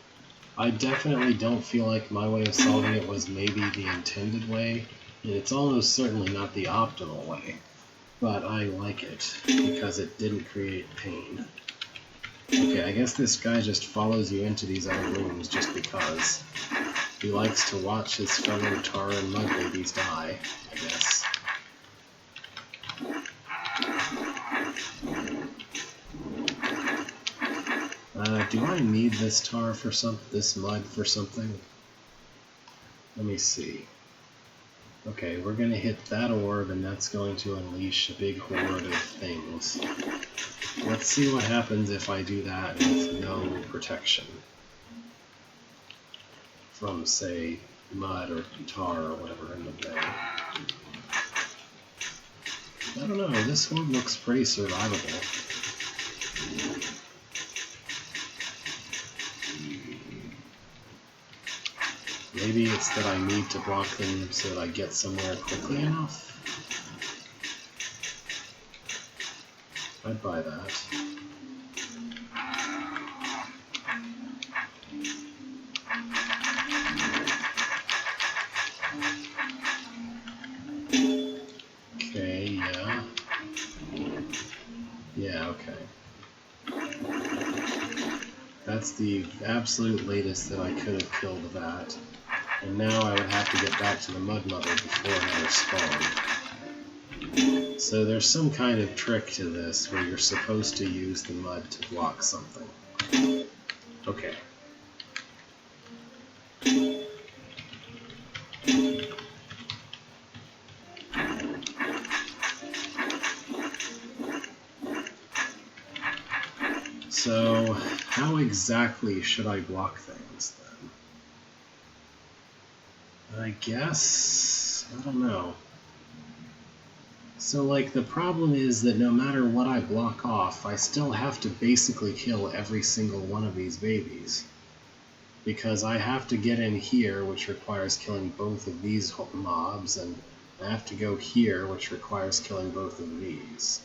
I definitely don't feel like my way of solving it was maybe the intended way, and it's almost certainly not the optimal way. But I like it, because it didn't create pain. Okay, I guess this guy just follows you into these other rooms just because. He likes to watch his fellow tar and mud babies die, I guess. Do I need this tar for this mud for something? Let me see. Okay, we're gonna hit that orb and that's going to unleash a big horde of things. Let's see what happens if I do that with no protection from, say, mud or tar or whatever in the thing. I don't know, this one looks pretty survivable. Maybe it's that I need to block them so that I get somewhere quickly enough? I'd buy that. Okay, yeah. Yeah, okay. That's the absolute latest that I could have killed that. And now I would have to get back to the Mud Mother before another spawn. So there's some kind of trick to this where you're supposed to use the mud to block something. Okay. So, how exactly should I block things then? I guess, I don't know. So, like, the problem is that no matter what I block off, I still have to basically kill every single one of these babies. because I have to get in here, which requires killing both of these mobs, and I have to go here, which requires killing both of these.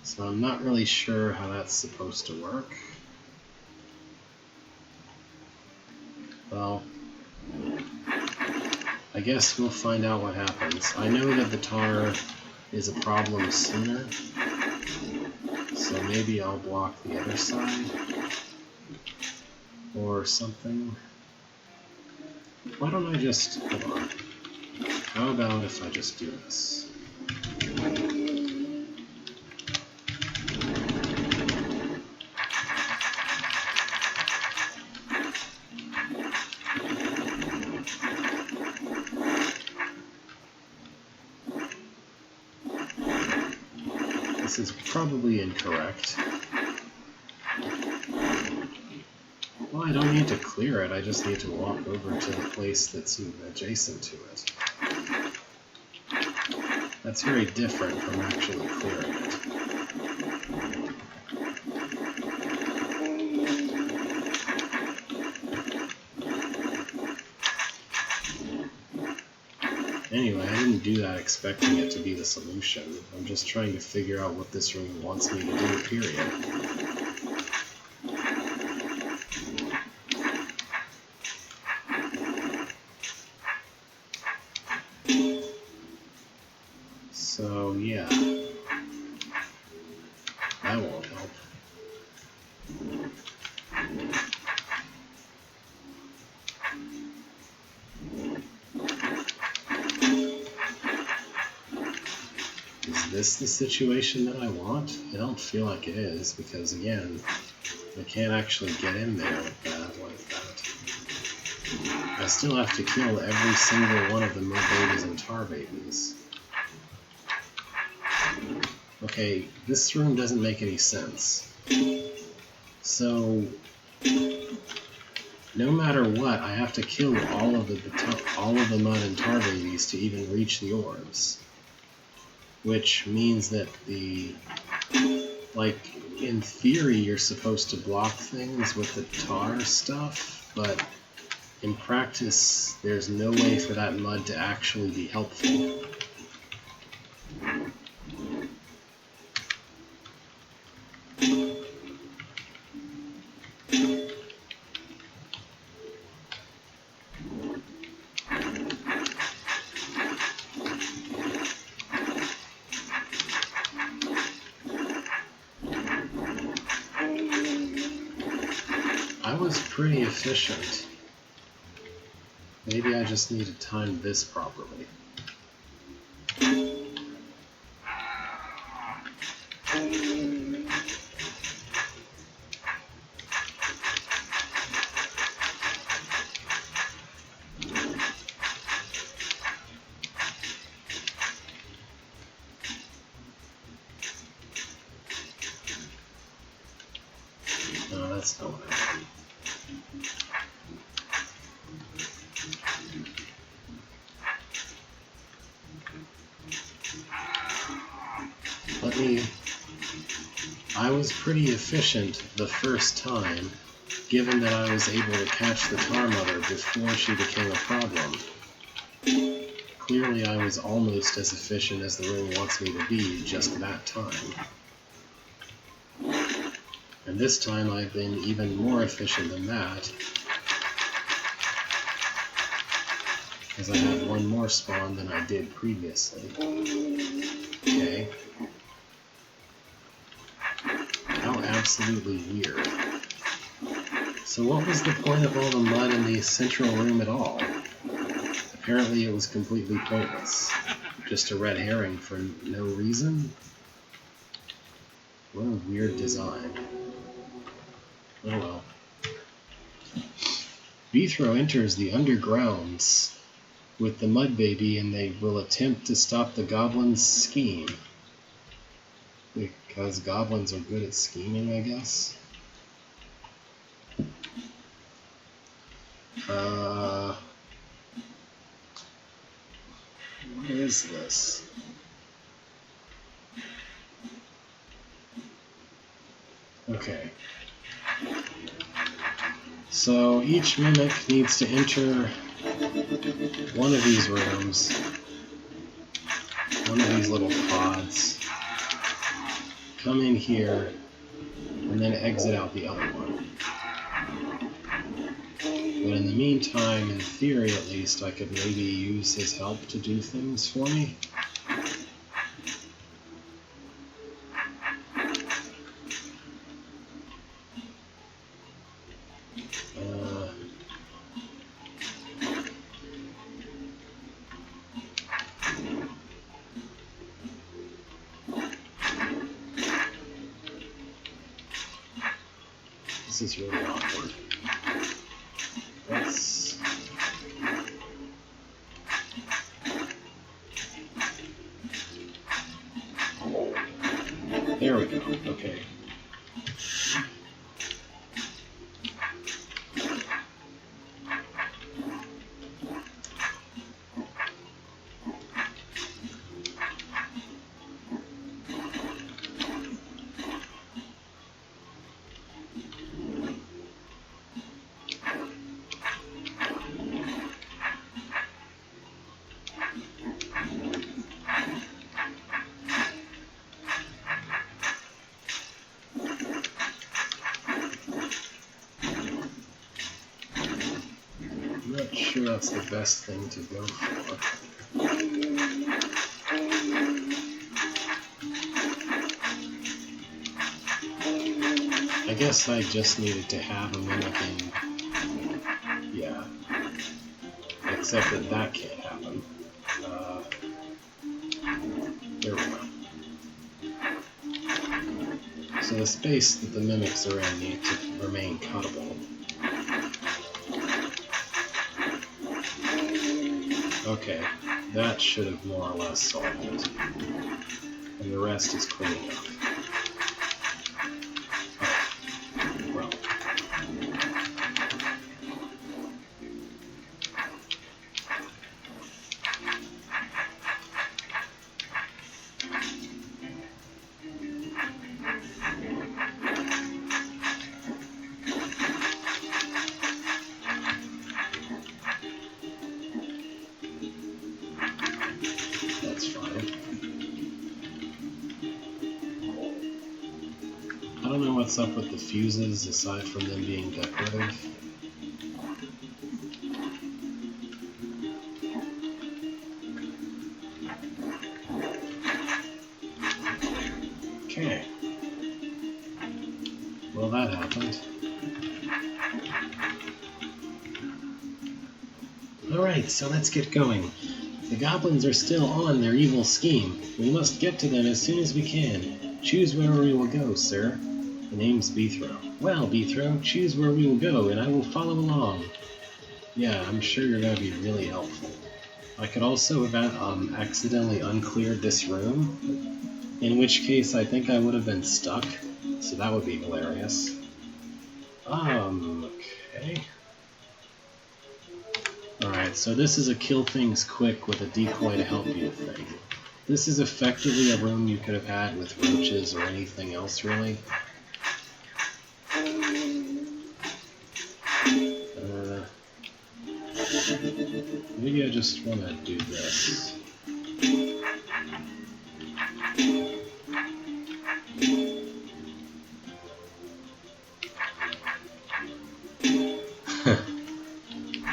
So I'm not really sure how that's supposed to work. Well, I guess we'll find out what happens. I know that the tar is a problem sooner, so maybe I'll block the other side or something. Why don't I just, hold on. How about if I just do this? This is probably incorrect. Well, I don't need to clear it, I just need to walk over to the place that's adjacent to it. That's very different from actually clearing it. Anyway, I didn't do that expecting it to be the solution. I'm just trying to figure out what this room wants me to do, period. So, yeah. That won't help. Is this the situation that I want? I don't feel like it is, because again, I can't actually get in there with that like that. I still have to kill every single one of the mud babies and tar babies. Okay, this room doesn't make any sense. So, no matter what, I have to kill all of the mud and tar babies to even reach the orbs. Which means that like, in theory, you're supposed to block things with the tar stuff, but in practice, there's no way for that mud to actually be helpful. I was pretty efficient. Maybe I just need to time this properly. No, that's not what I want. I was pretty efficient the first time, given that I was able to catch the Tar Mother before she became a problem. Clearly I was almost as efficient as the room wants me to be just that time. And this time I've been even more efficient than that, because I have one more spawn than I did previously. Okay. How absolutely weird. So what was the point of all the mud in the central room at all? Apparently it was completely pointless. Just a red herring for no reason? What a weird design. Oh well. Beethro enters the undergrounds with the Mud Baby, and they will attempt to stop the goblins' scheme. Because goblins are good at scheming, I guess. What is this? Okay. So each mimic needs to enter one of these rooms, one of these little pods, come in here, and then exit out the other one. But in the meantime, in theory at least, I could maybe use his help to do things for me. This is really awkward. Let's... There we go. Okay. I'm not sure that's the best thing to go for. I guess I just needed to have a mimic in. Yeah. Except that that can't happen. There we go. So the space that the mimics are in need to remain cuttable. Okay, that should have more or less solved it. And the rest is clean enough. Oh, well. That's fine. I don't know what's up with the fuses aside from them being decorative. Okay. Well, that happened. Alright, so let's get going. The goblins are still on their evil scheme. We must get to them as soon as we can. Choose where we will go, sir. The name's Beethro. Well, Beethro, choose where we will go, and I will follow along. Yeah, I'm sure you're going to be really helpful. I could also have accidentally uncleared this room, in which case I think I would have been stuck, so that would be hilarious. Okay. Alright, so this is a kill things quick with a decoy to help you thing. This is effectively a room you could have had with roaches or anything else, really. Maybe I just want to do this.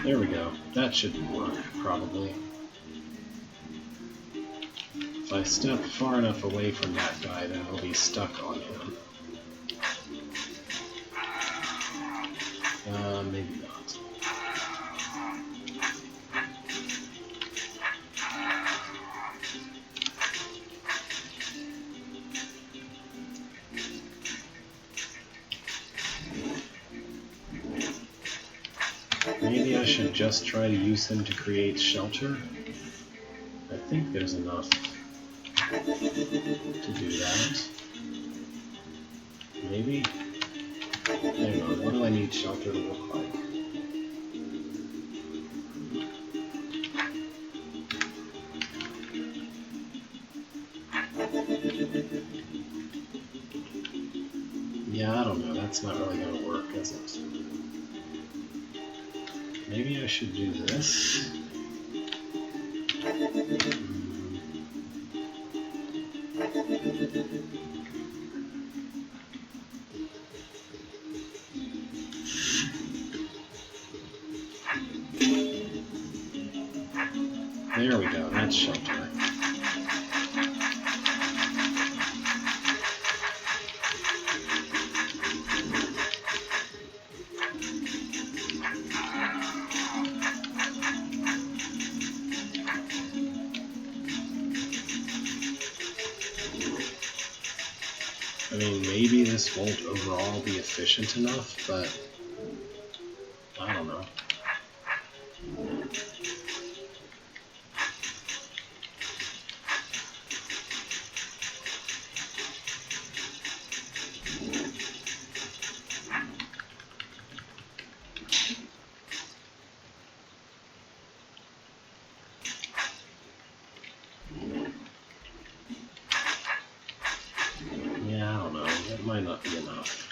There we go. That should work, probably. If I step far enough away from that guy, then I'll be stuck on him. Maybe not. Maybe I should just try to use him to create shelter. I think there's enough to do that. Maybe? Hang on, what do I need shelter to look like? Yeah, I don't know, that's not really going to work, is it? Maybe I should do this. There we go, that's shelter. I mean, maybe this won't overall be efficient enough, but I don't know. Yeah, I don't know. That might not be enough.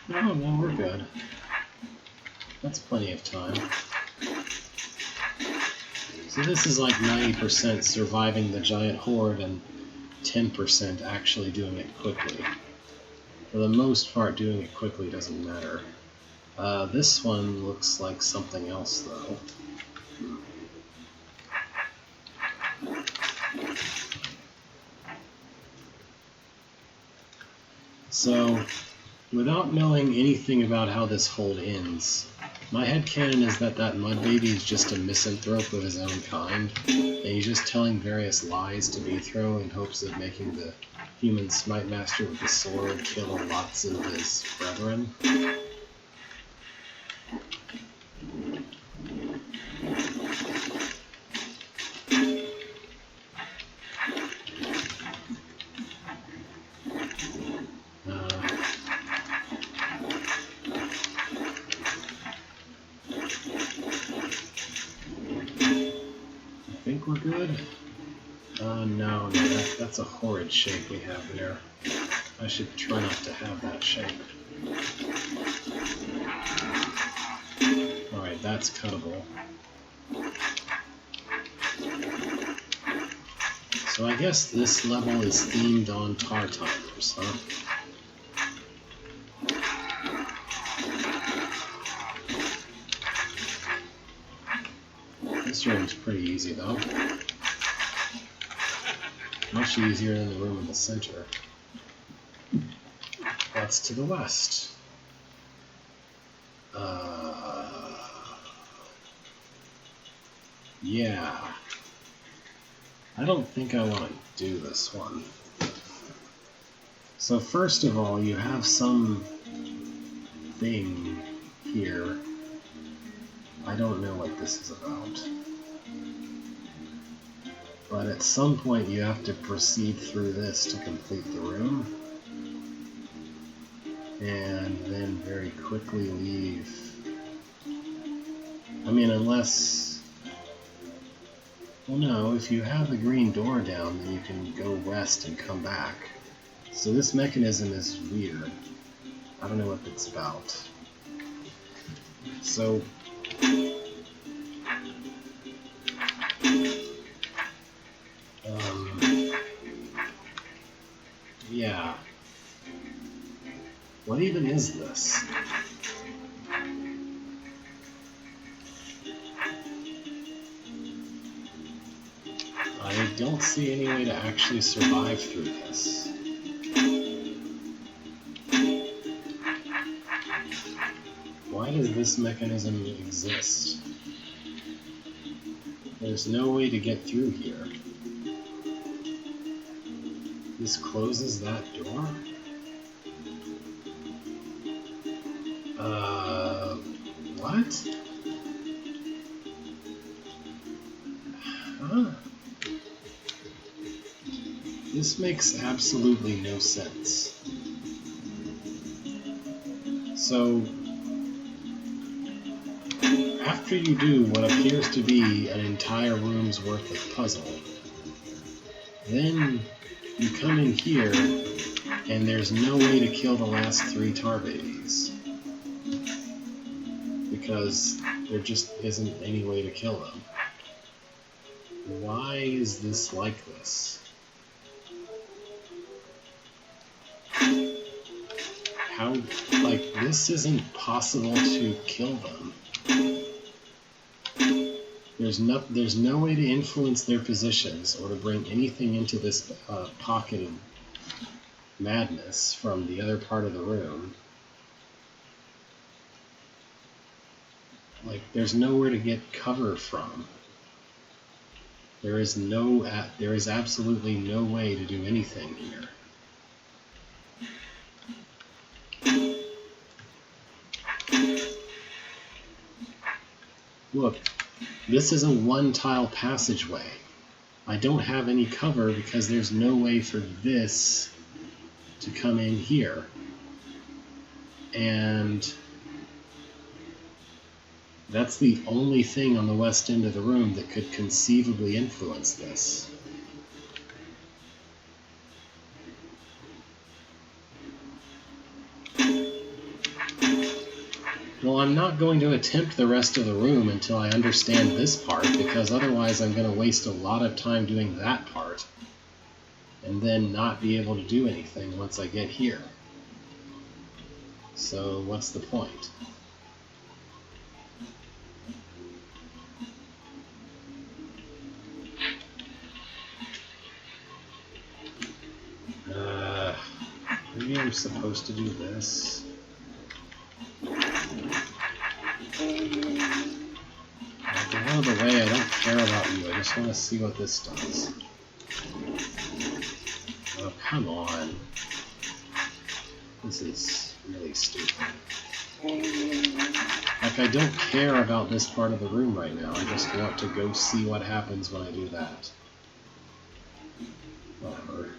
No, we're good. That's plenty of time. So this is like 90% surviving the giant horde and 10% actually doing it quickly. For the most part, doing it quickly doesn't matter. This one looks like something else, though. So, without knowing anything about how this hold ends, my headcanon is that mud baby is just a misanthrope of his own kind, and he's just telling various lies to Beethro in hopes of making the human Smite Master with the sword kill lots of his brethren. I think we're good. No, that's a horrid shape we have there. I should try not to have that shape. Alright, that's cuttable. So I guess this level is themed on tar timers, huh? This room's pretty easy though. Much easier than the room in the center. What's to the west? Yeah. I don't think I want to do this one. So first of all, you have some thing here. I don't know what this is about. But at some point you have to proceed through this to complete the room. And then very quickly leave. I mean, unless... Well, no, if you have the green door down, then you can go west and come back. So this mechanism is weird. I don't know what it's about. So... yeah. What even is this? I don't see any way to actually survive through this. Why does this mechanism exist? There's no way to get through here. This closes that door? What? Huh? This makes absolutely no sense. So, after you do what appears to be an entire room's worth of puzzle, Then you come in here, and there's no way to kill the last 3 tar babies. Because there just isn't any way to kill them. Why is this like this? How, like, this isn't possible to kill them. There's no way to influence their positions or to bring anything into this pocket of madness from the other part of the room. Like, there's nowhere to get cover from. There is absolutely no way to do anything here. Look, this is a 1-tile passageway. I don't have any cover because there's no way for this to come in here. And that's the only thing on the west end of the room that could conceivably influence this. Well, I'm not going to attempt the rest of the room until I understand this part, because otherwise I'm going to waste a lot of time doing that part, and then not be able to do anything once I get here. So what's the point? Maybe I'm supposed to do this. Get out of the way, I don't care about you, I just want to see what this does. Oh, come on. This is really stupid. Like, I don't care about this part of the room right now, I just want to go see what happens when I do that. Whatever.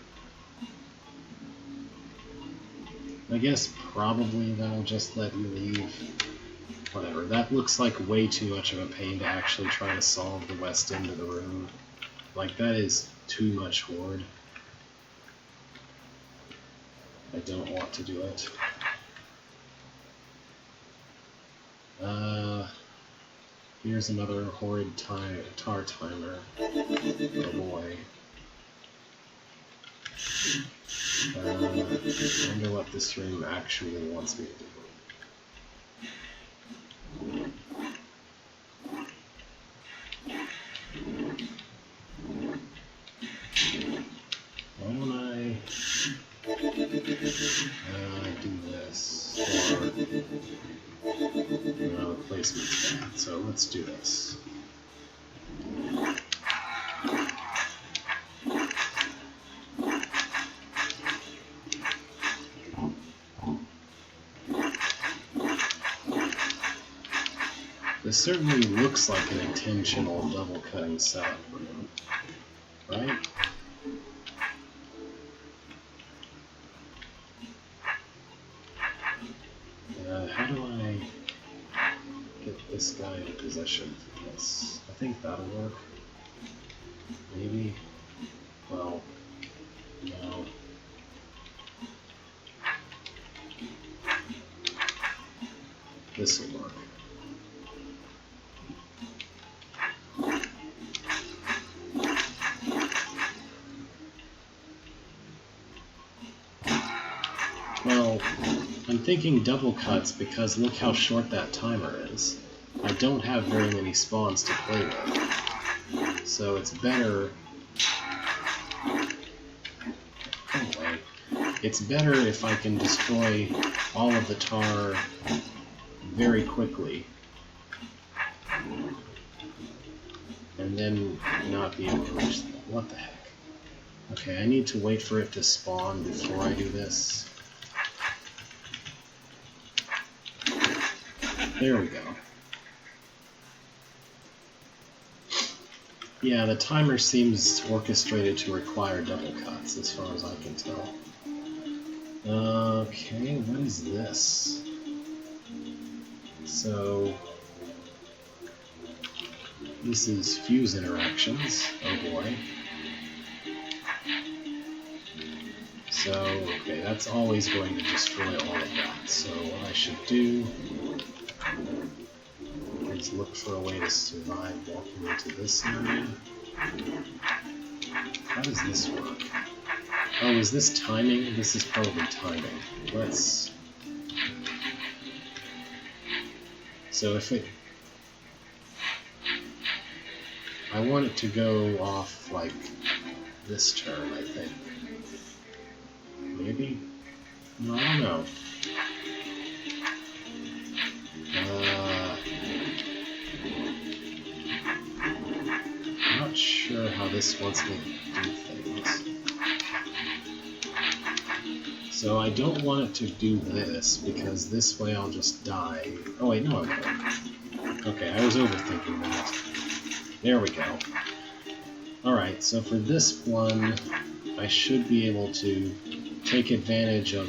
I guess probably that'll just let you leave. Whatever, that looks like way too much of a pain to actually try to solve the west end of the room. Like, that is too much horde. I don't want to do it. Here's another horrid tar timer. Oh boy. I wonder what this room actually wants me to do. Why don't I do this? Or no, placement's bad, so let's do this. This certainly looks like an intentional double-cutting setup room, right? How do I get this guy in position for this? I think that'll work. Maybe? Well, no. This will work. Well, I'm thinking double cuts because look how short that timer is. I don't have very many spawns to play with. So it's better... It's better if I can destroy all of the tar very quickly. And then not be able to reach them. What the heck? Okay, I need to wait for it to spawn before I do this. There we go. Yeah, the timer seems orchestrated to require double cuts, as far as I can tell. Okay, what is this? So, this is fuse interactions. Oh boy. So, okay, that's always going to destroy all of that. So what I should do is look for a way to survive walking into this area. How does this work? Oh, is this timing? This is probably timing. Let's... So if it... I want it to go off like this turn, I think. Maybe? No, I don't know. I'm not sure how this wants me to do things. So I don't want it to do this, because this way I'll just die. Oh wait, no I won't. Okay, I was overthinking that. There we go. Alright, so for this one, I should be able to take advantage of,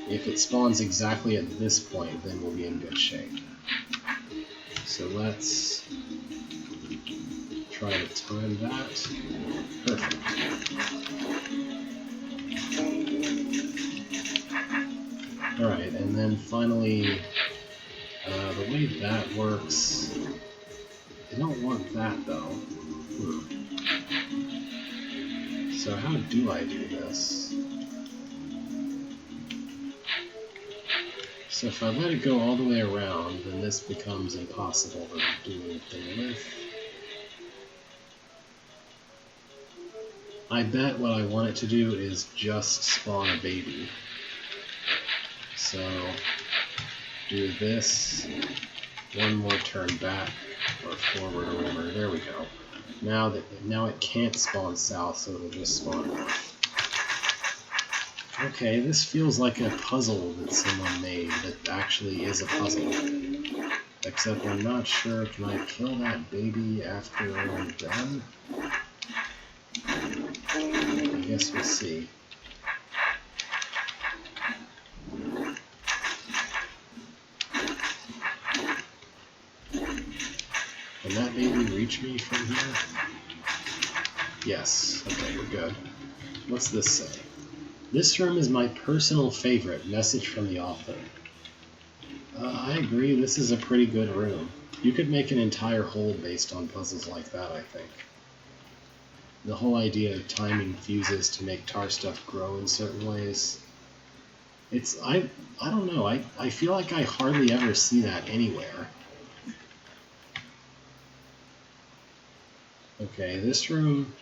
if it spawns exactly at this point, then we'll be in good shape. So let's try to time that. Perfect. Alright, and then finally, the way that works, I don't want that though. So how do I do this? So if I let it go all the way around, then this becomes impossible to do anything with. I bet what I want it to do is just spawn a baby. So do this, one more turn back, or forward or whatever. There we go. Now it can't spawn south, so it'll just spawn north. Okay, this feels like a puzzle that someone made that actually is a puzzle. Except I'm not sure, can I kill that baby after I'm done? I guess we'll see. Can that baby reach me from here? Yes. Okay, we're good. What's this say? This room is my personal favorite. Message from the author. I agree, this is a pretty good room. You could make an entire hold based on puzzles like that, I think. The whole idea of timing fuses to make tar stuff grow in certain ways. It's, I don't know, I feel like I hardly ever see that anywhere. Okay, this room,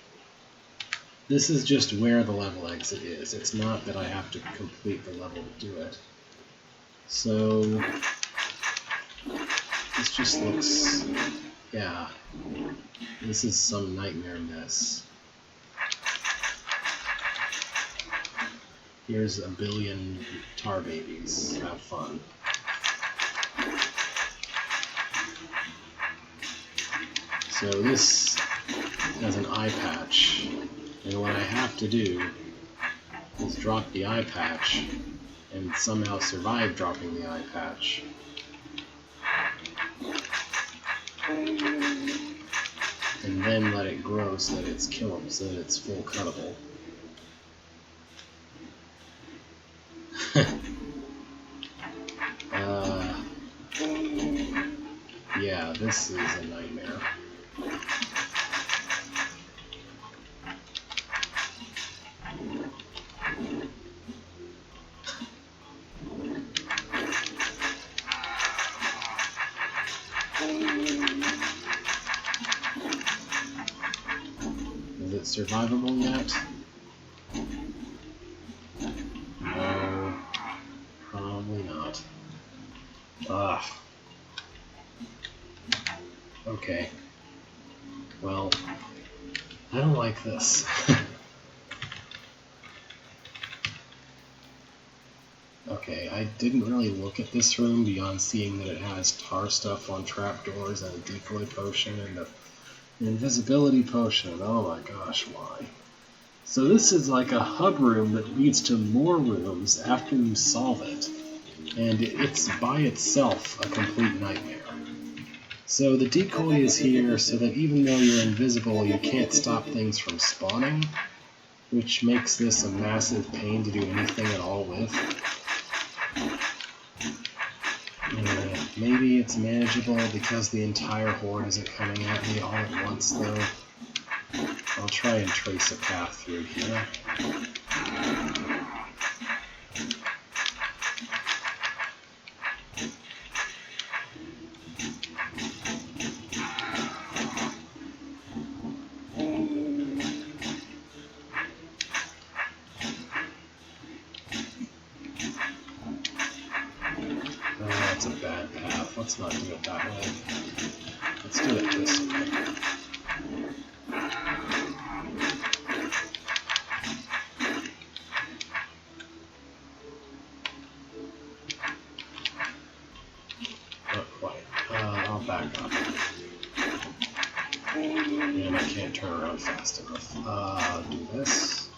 this is just where the level exit is. It's not that I have to complete the level to do it. So, this just looks, yeah, this is some nightmare mess. Here's a billion tar babies. Have fun. So this has an eye patch, and what I have to do is drop the eye patch and somehow survive dropping the eye patch. And then let it grow so that it's killable, so that it's full cuttable. Yeah, this is a nightmare. Is it survivable yet? No, probably not. Ugh. Okay. Well, I don't like this. Okay, I didn't really look at this room beyond seeing that it has tar stuff on trapdoors and a decoy potion and an invisibility potion. Oh my gosh, why? So this is like a hub room that leads to more rooms after you solve it. And it's by itself a complete nightmare. So the decoy is here so that even though you're invisible, you can't stop things from spawning. which makes this a massive pain to do anything at all with. Maybe it's manageable because the entire horde isn't coming at me all at once, though. I'll try and trace a path through here. That's a bad path. Let's not do it that way. Let's do it this way. Not quite. I'll back up. And I can't turn around fast enough. Do this.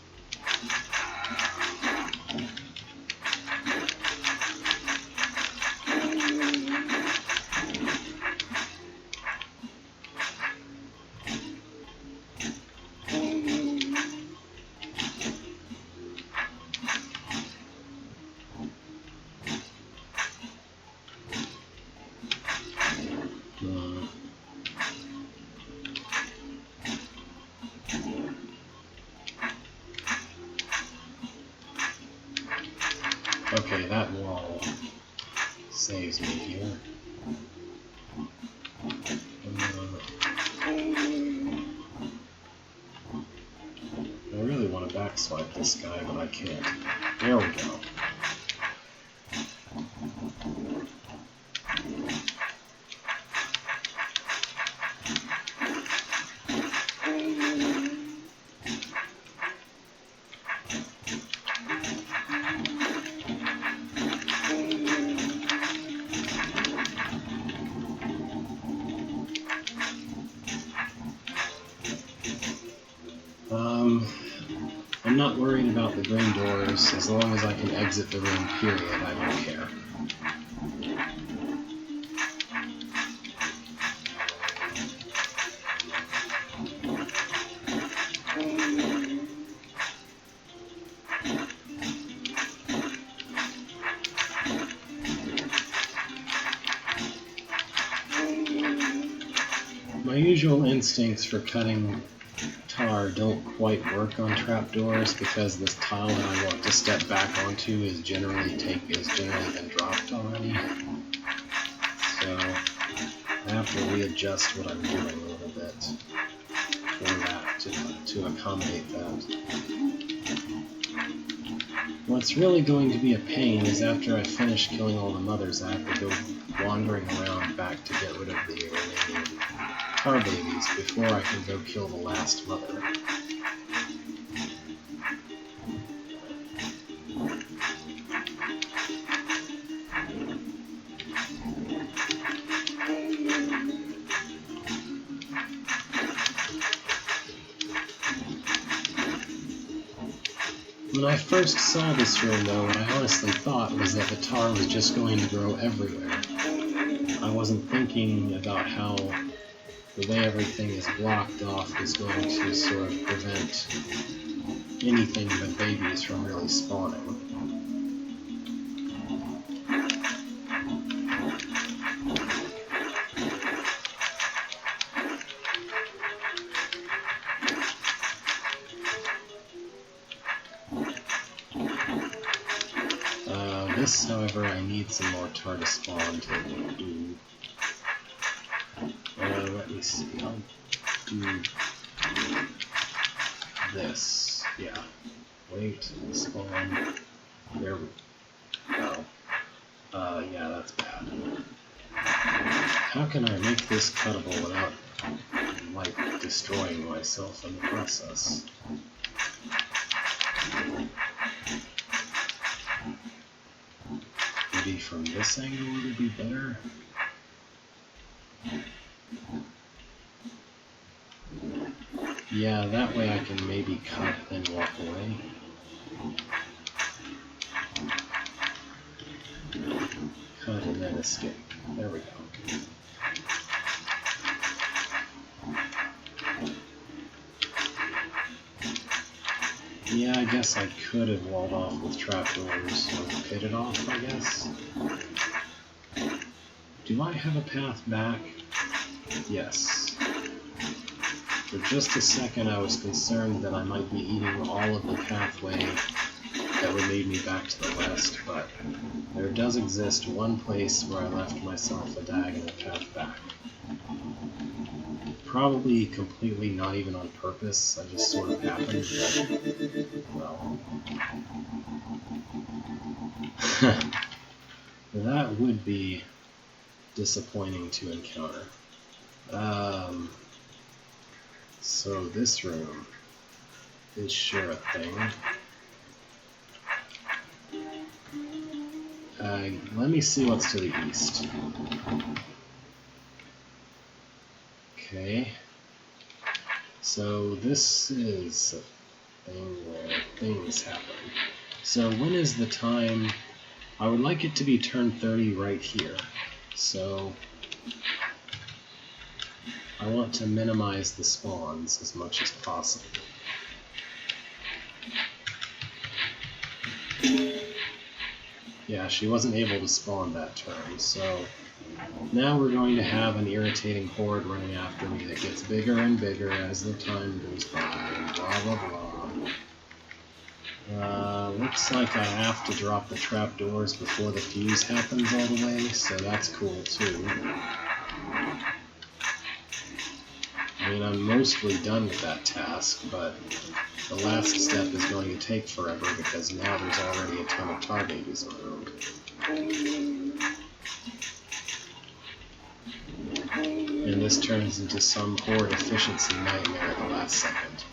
Okay, that wall saves me here. I really want to backswipe this guy, but I can't. There we go. I'm not worried about the green doors. As long as I can exit the room, period, I don't care. My usual instincts for cutting tar don't quite work on trapdoors because this tile that I want to step back onto is generally been dropped already. So I have to readjust what I'm doing a little bit for that to accommodate that. What's really going to be a pain is after I finish killing all the mothers, I have to go wandering around back to get rid of the remaining tar babies before I can go kill the last mother. When I first saw this room, though, what I honestly thought was that the tar was just going to grow everywhere. I wasn't thinking about how the way everything is blocked off is going to sort of prevent anything but babies from really spawning. This, however, I need some more tar to spawn to do. Let me see, I'll do this. Yeah. Wait, spawn. There we go. Yeah, that's bad. How can I make this cuttable without, like, destroying myself in the process? Maybe from this angle would be better? Yeah, that way I can maybe cut and walk away. Cut and then escape. There we go. Yeah, I guess I could have walled off with trapdoors, or pitted off, I guess. Do I have a path back? Yes. For just a second I was concerned that I might be eating all of the pathway that would lead me back to the west, but there does exist one place where I left myself a diagonal path back. Probably completely not even on purpose, I just sort of happened, but, well. That would be disappointing to encounter. So this room is sure a thing. Let me see what's to the east. Okay. So this is a thing where things happen. So when is the time? I would like it to be turn 30 right here. So I want to minimize the spawns as much as possible. Yeah, she wasn't able to spawn that turn, so now we're going to have an irritating horde running after me that gets bigger and bigger as the time goes by, and blah blah blah. Looks like I have to drop the trapdoors before the fuse happens all the way, so that's cool too. I mean, I'm mostly done with that task, but the last step is going to take forever because now there's already a ton of tar babies around. And this turns into some horde efficiency nightmare at the last second.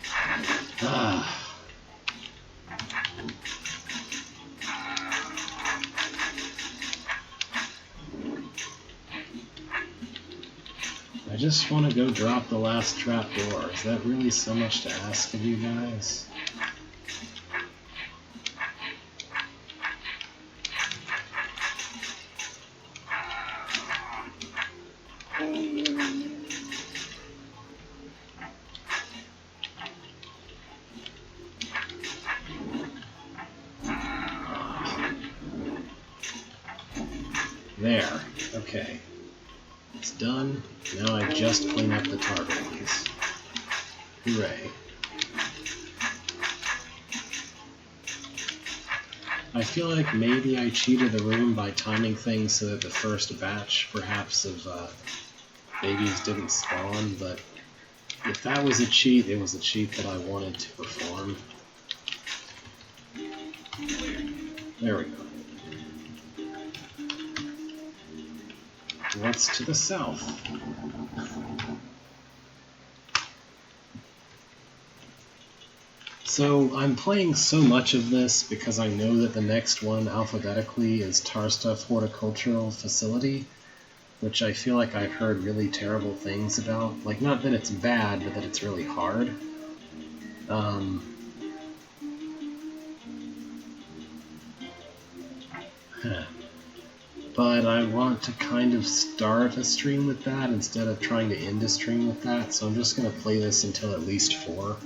I just want to go drop the last trapdoor. Is that really so much to ask of you guys? There. Okay. It's done. Now I just clean up the tar babies. Hooray. I feel like maybe I cheated the room by timing things so that the first batch, perhaps, of babies didn't spawn, but if that was a cheat, it was a cheat that I wanted to perform. There we go. What's to the south? So I'm playing so much of this because I know that the next one alphabetically is Tarstuff Horticultural Facility, which I feel like I've heard really terrible things about. Like, not that it's bad, but that it's really hard. But I want to kind of start a stream with that instead of trying to end a stream with that, so I'm just going to play this until at least 4.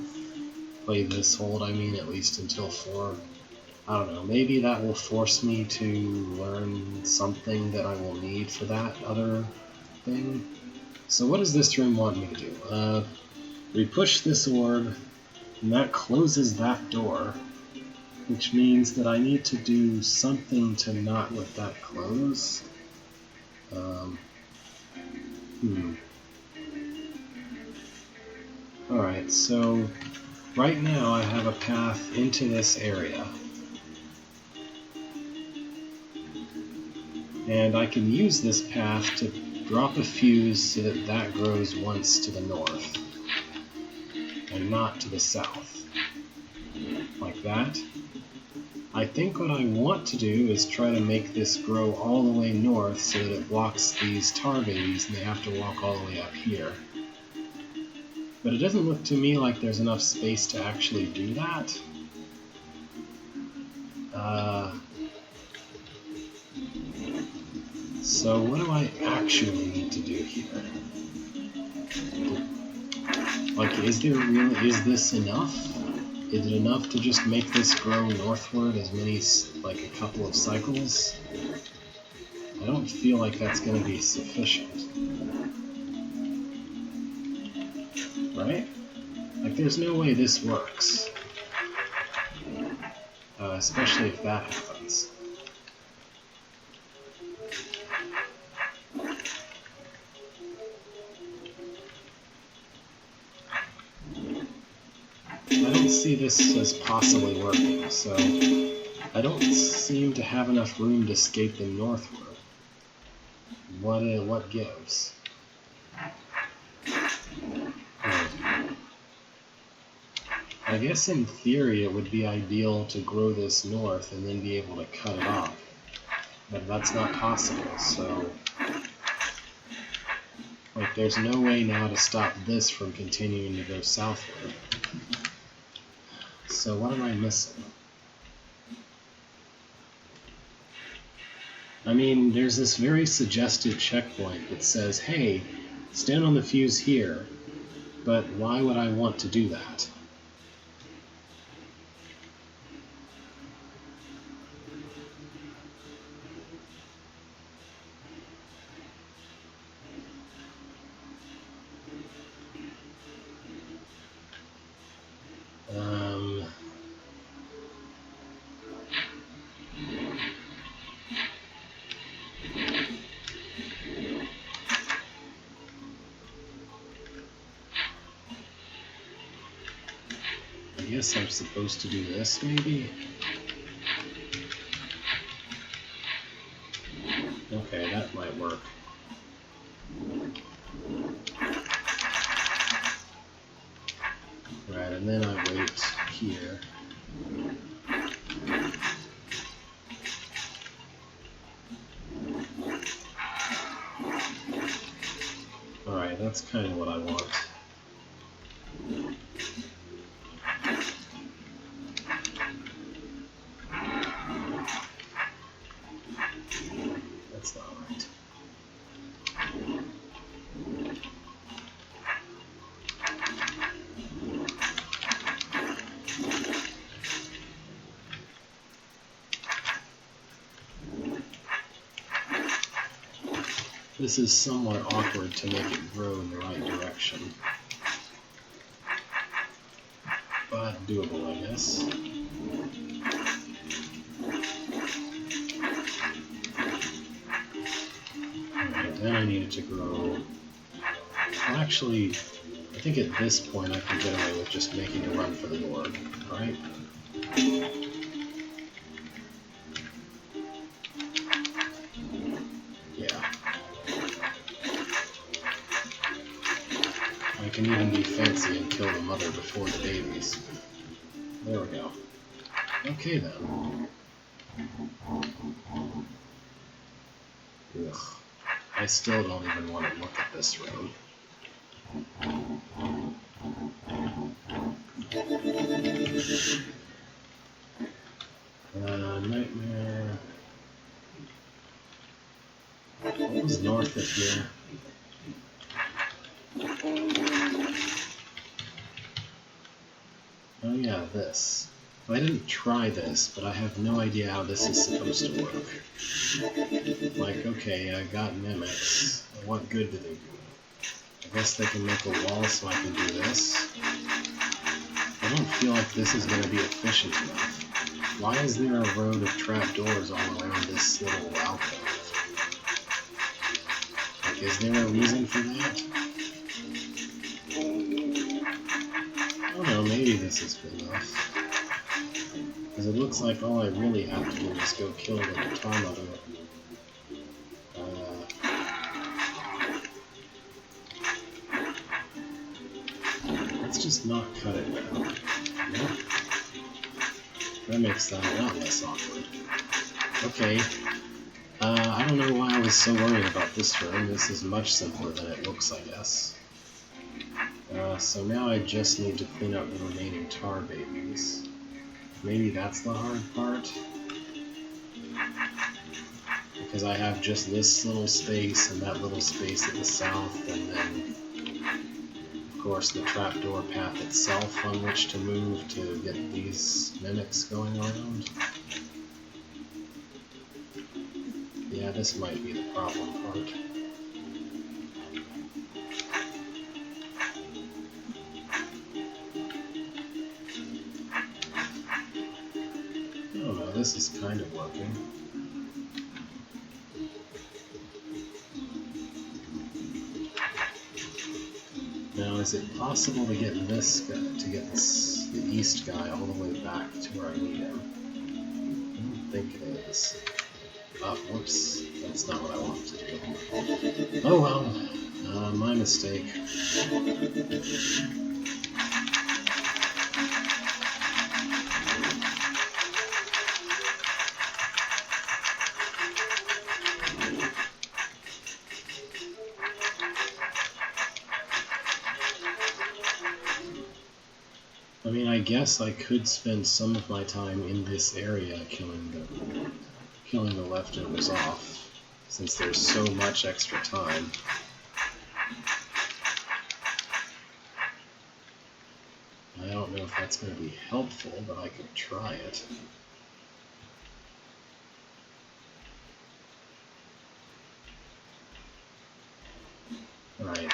Play this hold, I mean, at least until 4. I don't know, maybe that will force me to learn something that I will need for that other thing. So what does this room want me to do? We push this orb, and that closes that door, which means that I need to do something to not let that close. Alright, so right now I have a path into this area. And I can use this path to drop a fuse so that that grows once to the north, and not to the south. Like that. I think what I want to do is try to make this grow all the way north so that it blocks these tar babies and they have to walk all the way up here. But it doesn't look to me like there's enough space to actually do that. So what do I actually need to do here? Like, is this enough? Is it enough to just make this grow northward as many, like a couple of cycles? I don't feel like that's going to be sufficient. Right? Like, there's no way this works. Especially if that happens. I don't see this as possibly working, so I don't seem to have enough room to escape them northward. What gives? I guess in theory it would be ideal to grow this north and then be able to cut it off. But that's not possible, so like there's no way now to stop this from continuing to go southward. So what am I missing? I mean, there's this very suggestive checkpoint that says, hey, stand on the fuse here, but why would I want to do that? I guess I'm supposed to do this, maybe? Okay, that might work. Right, and then I wait here. Alright, that's kind of what I want. That's not right. This is somewhat awkward to make it grow in the right direction. But doable, I guess. Alright, then I need it to grow. Well, actually, I think at this point I can get away with just making a run for the orb, right? Yeah. I can even be fancy and kill the mother before the babies. There we go. Okay then. Ugh. I still don't even want to look at this road. Nightmare. What was north of here? Oh yeah, this. I didn't try this, but I have no idea how this is supposed to work. Like, okay, I got mimics. What good do they do? I guess they can make a wall so I can do this. I don't feel like this is going to be efficient enough. Why is there a road of trapdoors all around this little alcove? Like, is there a reason for that? I don't know, maybe this is good enough. Because it looks like all I really have to do is go kill the guitar mother. Let's just not cut it down. Nope. That makes that a lot less awkward. Okay. I don't know why I was so worried about this room. This is much simpler than it looks, I guess. So now I just need to clean up the remaining tar babies. Maybe that's the hard part? Because I have just this little space and that little space at the south, and then, of course, the trapdoor path itself on which to move to get these mimics going around. Yeah, this might be the problem part. Oh no, this is kind of working. Now, is it possible to get this guy, the east guy, all the way back to where I need him? I don't think it is. Oh, whoops. That's not what I wanted to do. Oh well. My mistake. I mean, I guess I could spend some of my time in this area killing the leftovers off, since there's so much extra time. I don't know if that's going to be helpful, but I could try it. Alright.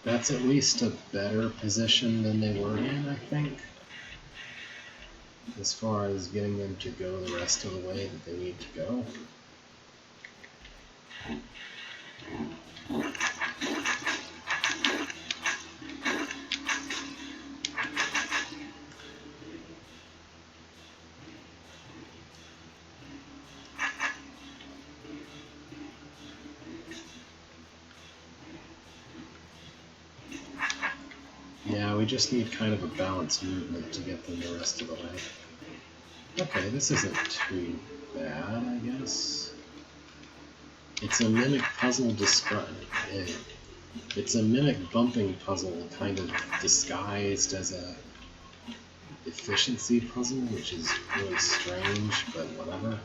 That's at least a better position than they were in, I think. As far as getting them to go the rest of the way that they need to go. Yeah, we just need kind of a balanced movement to get them the rest of the way. Okay, this isn't too bad, I guess. It's a mimic puzzle it's a mimic bumping puzzle kind of disguised as a efficiency puzzle, which is really strange, but whatever.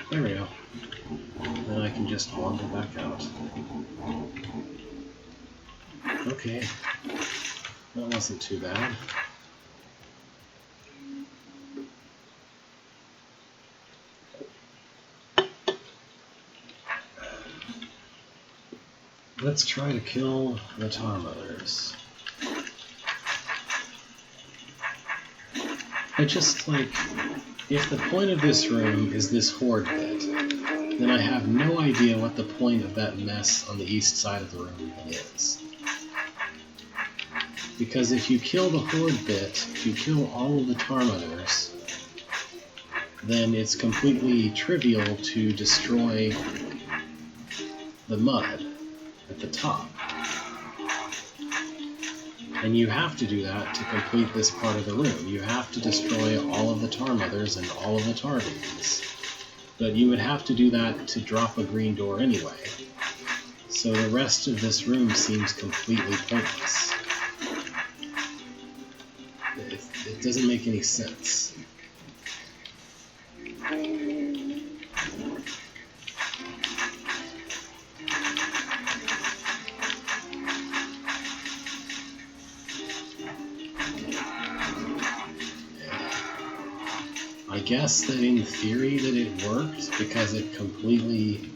There we go. Then I can just wander back out. Okay. That wasn't too bad. Let's try to kill the Tar Mothers. I just, like, if the point of this room is this horde bit, then I have no idea what the point of that mess on the east side of the room even is. Because if you kill the horde bit, if you kill all of the Tar Mothers, then it's completely trivial to destroy the mud at the top. And you have to do that to complete this part of the room. You have to destroy all of the Tar Mothers and all of the Tar Babies. But you would have to do that to drop a green door anyway. So the rest of this room seems completely pointless. It doesn't make any sense. I guess that in theory that it worked, because it completely,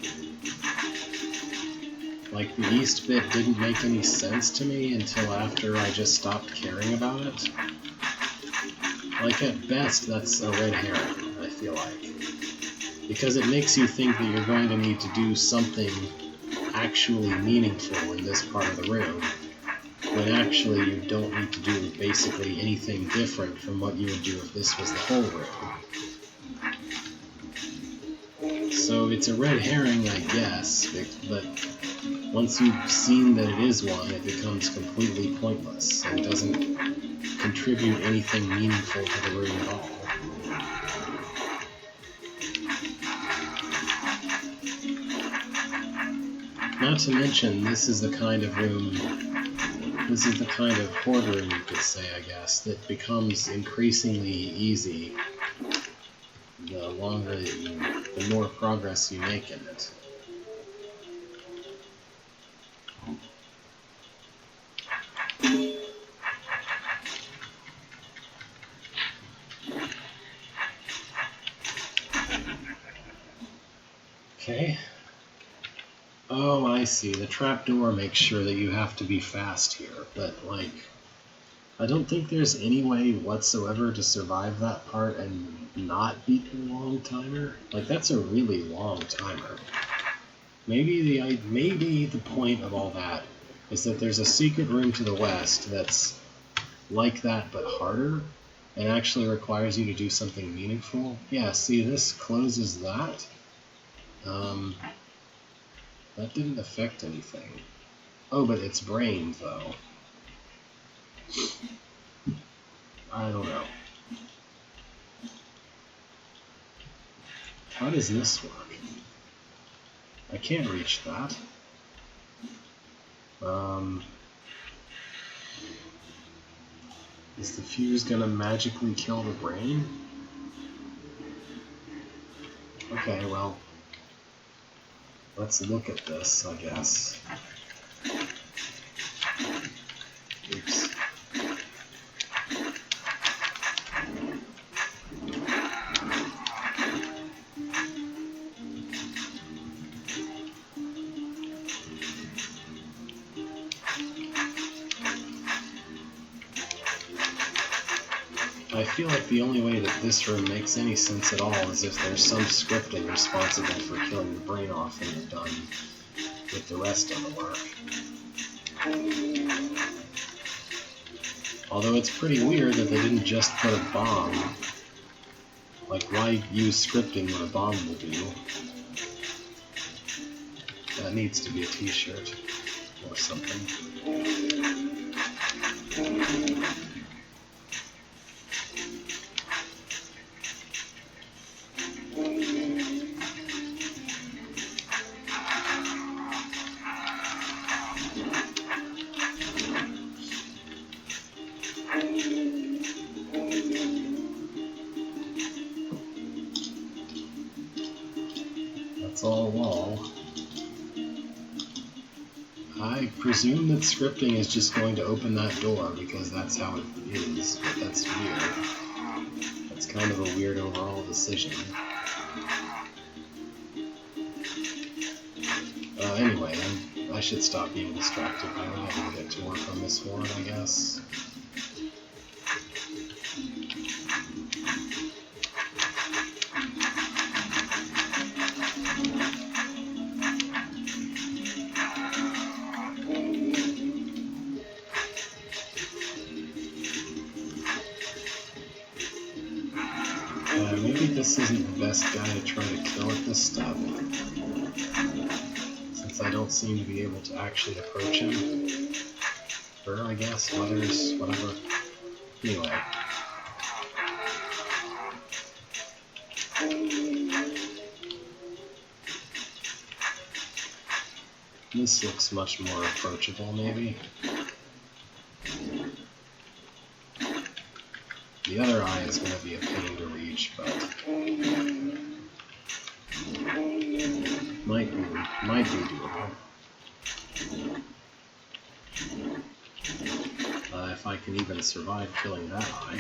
like, the east bit didn't make any sense to me until after I just stopped caring about it. Like, at best, that's a red herring, I feel like. Because it makes you think that you're going to need to do something actually meaningful in this part of the room, when actually you don't need to do basically anything different from what you would do if this was the whole room. So it's a red herring, I guess, but once you've seen that it is one, it becomes completely pointless and doesn't contribute anything meaningful to the room at all. Not to mention, this is the kind of room, this is the kind of horde room, you could say, I guess, that becomes increasingly easy the longer, the more progress you make in it. Okay. Oh, I see. The trapdoor makes sure that you have to be fast here, but, like, I don't think there's any way whatsoever to survive that part and not beat the long timer. Like, that's a really long timer. Maybe the point of all that is that there's a secret room to the west that's like that but harder and actually requires you to do something meaningful. Yeah, see, this closes that. That didn't affect anything. Oh, but it's brain, though. I don't know. How does this work? I can't reach that. Is the fuse gonna magically kill the brain? Okay, well, let's look at this, I guess. Oops. I feel like the only way that this room makes any sense at all is if there's some scripting responsible for killing the brain off when you're done with the rest of the work. Although it's pretty weird that they didn't just put a bomb. Like, why use scripting when a bomb will do? That needs to be a t-shirt or something. That's all wall. I presume that scripting is just going to open that door because that's how it is, but that's weird. That's kind of a weird overall decision. Anyway, I should stop being distracted now. I have to get to work on this one, I guess. Maybe this isn't the best guy to try to kill at this step, since I don't seem to be able to actually approach him. Or, I guess, others, whatever. Anyway. This looks much more approachable, maybe. The other eye is going to be a pain to reach, but might be doable. If I can even survive killing that eye.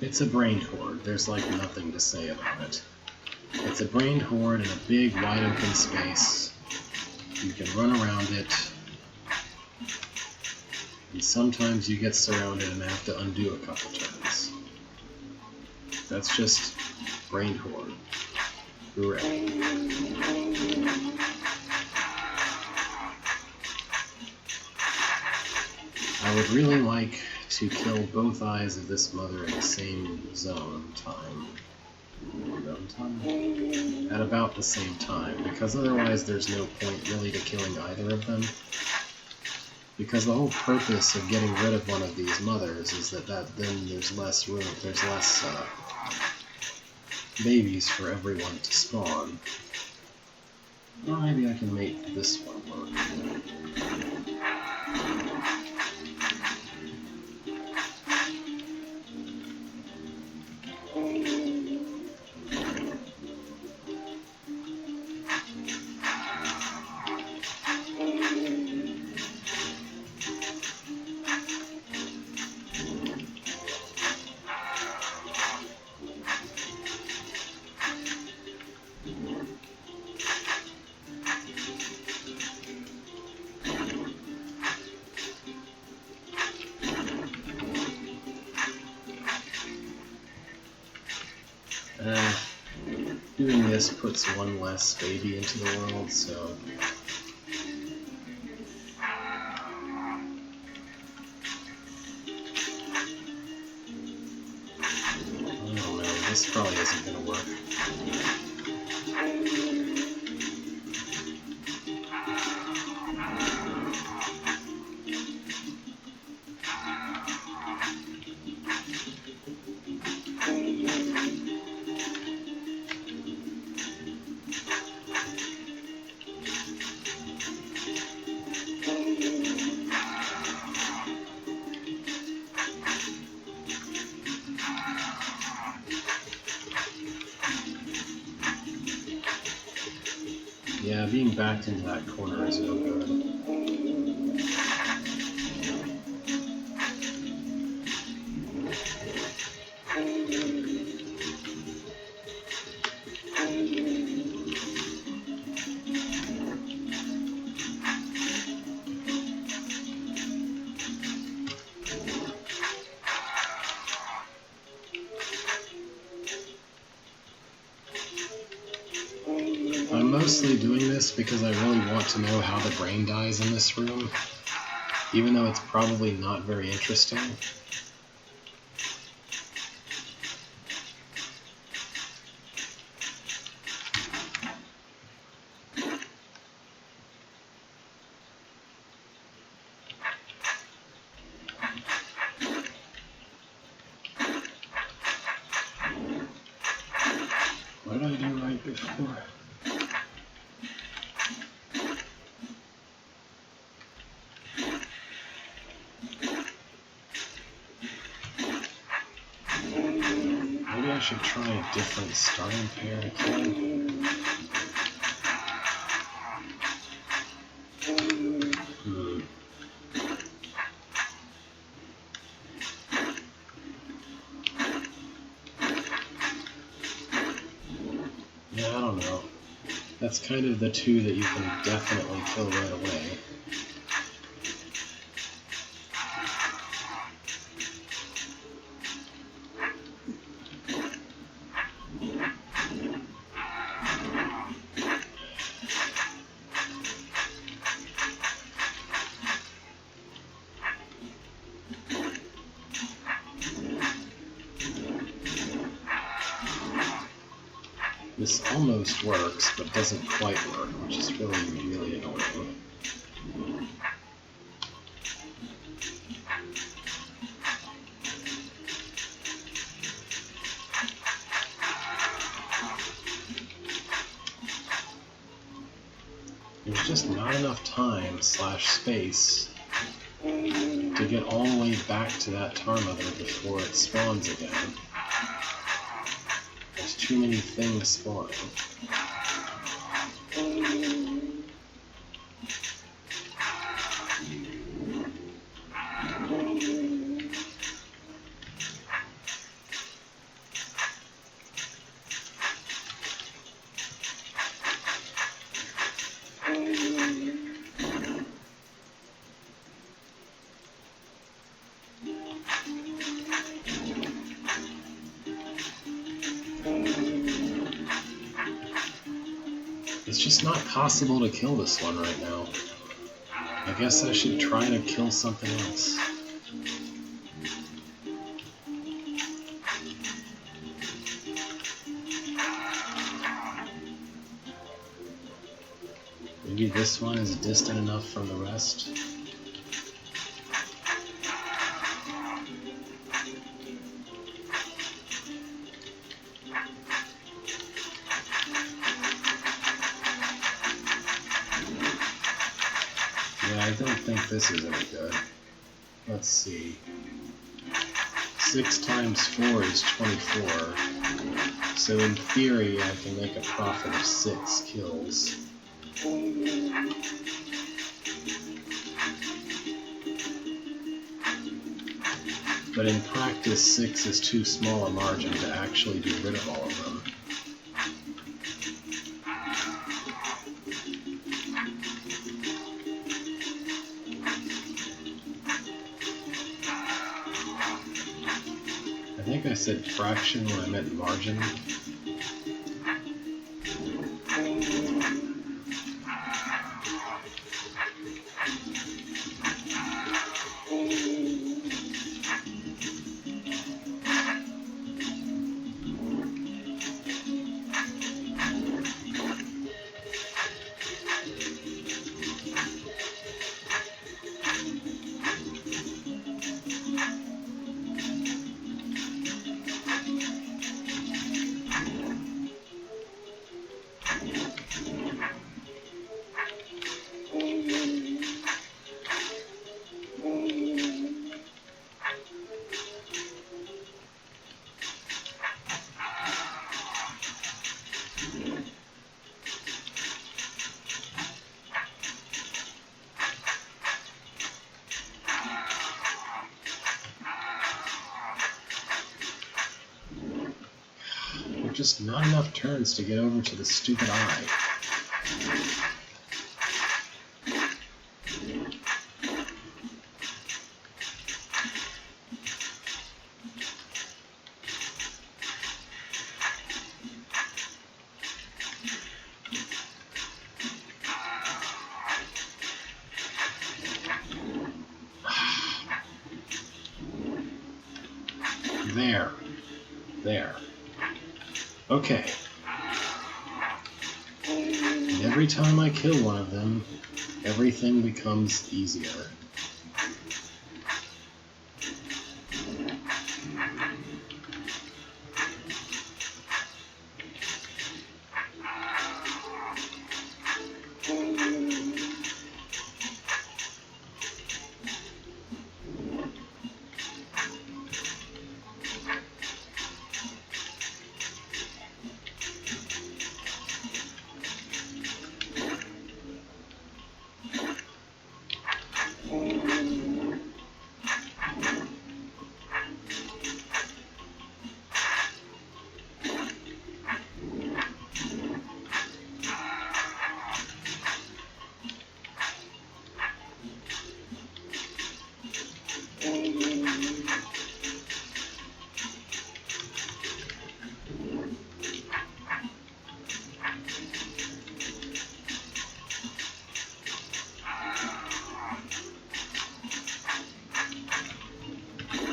It's a brained horde. There's like nothing to say about it. It's a brained horde in a big, wide open space. You can run around it. And sometimes you get surrounded and have to undo a couple turns. That's just brained horde. Hooray. I would really like to kill both eyes of this mother in the same zone time. At about the same time, because otherwise there's no point really to killing either of them. Because the whole purpose of getting rid of one of these mothers is that then there's less room, there's less babies for everyone to spawn. Well, maybe I can make this one work. Doing this puts one less baby into the world, so... I don't know, this probably isn't going to work. Yeah, being backed into that corner is no good. I'm mostly doing this because I really want to know how the brain dies in this room, even though it's probably not very interesting. What did I do right before? Maybe I should try a different starting pair again. Yeah, I don't know. That's kind of the two that you can definitely kill right away. This almost works, but doesn't quite work, which is really, really annoying. There's just not enough time / space to get all the way back to that tar mother before it spawns again. There's too many things spawning. just not possible to kill this one right now. I guess I should try to kill something else. Maybe this one is distant enough from the rest. Yeah, I don't think this is any good. Let's see. 6 times 4 is 24. So in theory, I can make a profit of 6 kills. But in practice, 6 is too small a margin to actually be rid of all of them. I think I said fraction when I meant margin. Just not enough turns to get over to the stupid eye. There. Okay. And every time I kill one of them, everything becomes easier.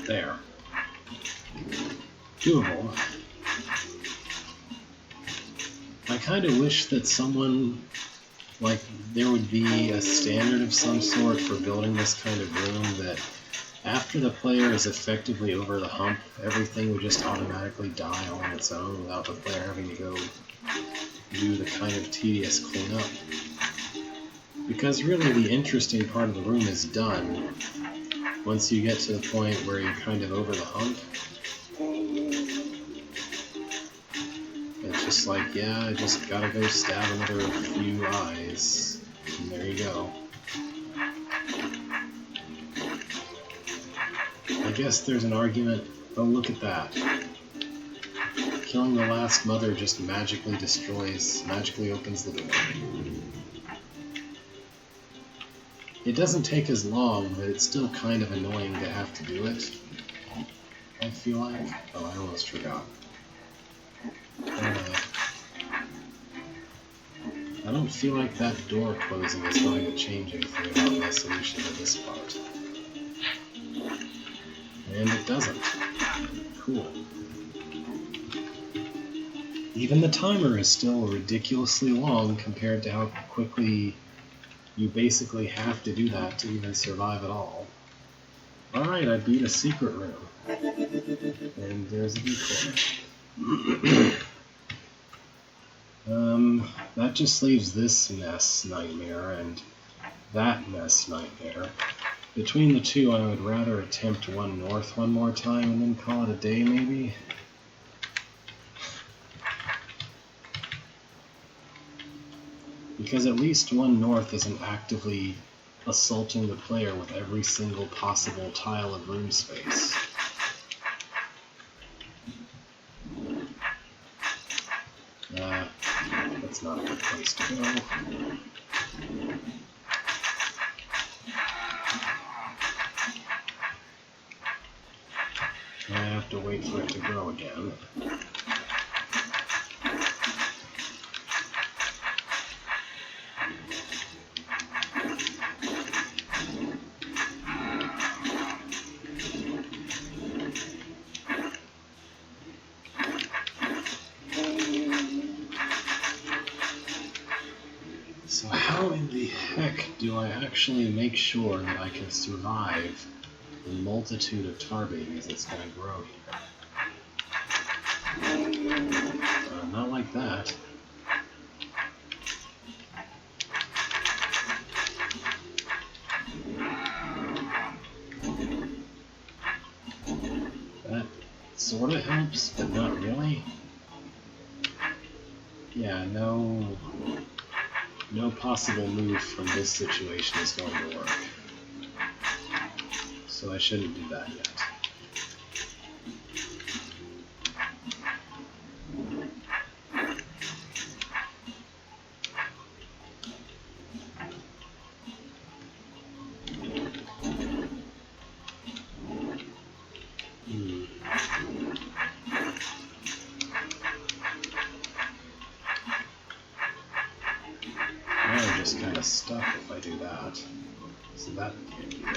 There. Doable. I kind of wish that someone, like, there would be a standard of some sort for building this kind of room that after the player is effectively over the hump, everything would just automatically die all on its own without the player having to go do the kind of tedious cleanup. Because really the interesting part of the room is done once you get to the point where you're kind of over the hump. It's just like, yeah, I just gotta go stab another few eyes, and there you go. I guess there's an argument, oh look at that. Killing the last mother just magically opens the door. It doesn't take as long, but it's still kind of annoying to have to do it, I feel like. Oh, I almost forgot. I don't feel like that door closing is going to change anything about my solution to this part. And it doesn't. Cool. Even the timer is still ridiculously long compared to how quickly you basically have to do that to even survive at all. Alright, I beat a secret room. And there's a decoy. That just leaves this mess nightmare and that mess nightmare. Between the two, I would rather attempt one north one more time and then call it a day, maybe? Because at least one north isn't actively assaulting the player with every single possible tile of room space. That's not a good place to go. I have to wait for it to grow again. So how in the heck do I actually make sure that I can survive the multitude of tar babies that's going to grow here? Not like that. That sort of helps, but not really. Yeah, no possible move from this situation is going to work. So I shouldn't do that yet. I'm just kind of stuck if I do that. So that can't be right.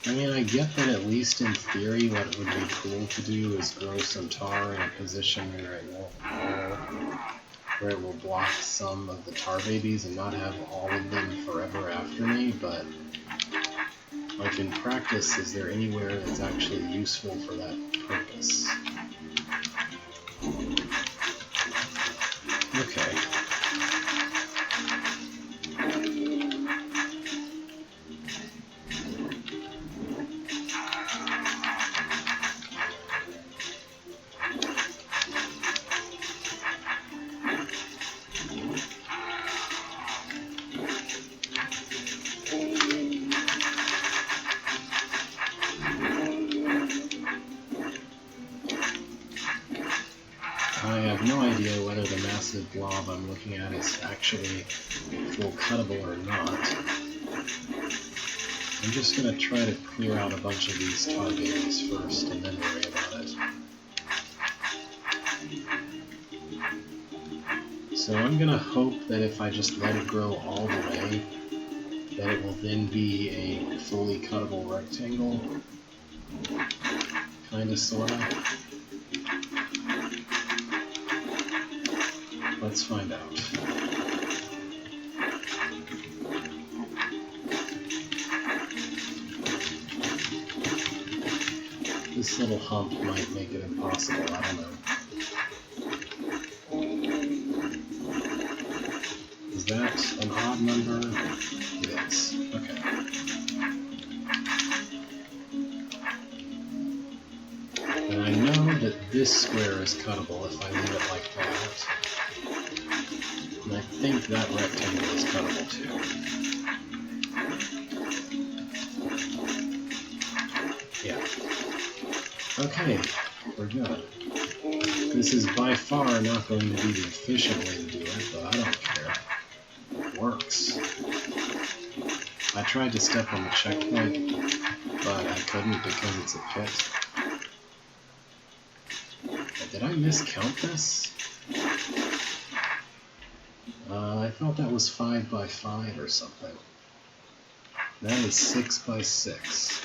I mean, I get that at least in theory what would be cool to do is grow some tar in a position where it will block some of the tar babies and not have all of them forever after me, but like in practice, is there anywhere that's actually useful for that purpose? Okay. I have no idea whether the massive blob I'm looking at is actually full cuttable or not. I'm just going to try to clear out a bunch of these tar babies first and then worry about it. So I'm going to hope that if I just let it grow all the way, that it will then be a fully cuttable rectangle. Kinda, sorta. Let's find out. This little hump might make it impossible, I don't know. Is that an odd number? It is. Okay. And I know that this square is cuttable if I leave it like that. And I think that rectangle is cuttable too. Yeah. Okay, we're good. This is by far not going to be the efficient way to do it, but I don't care. It works. I tried to step on the checkpoint. but I couldn't because it's a pit. Did I miscount this? I thought that was 5 by 5 or something. That is 6 by 6,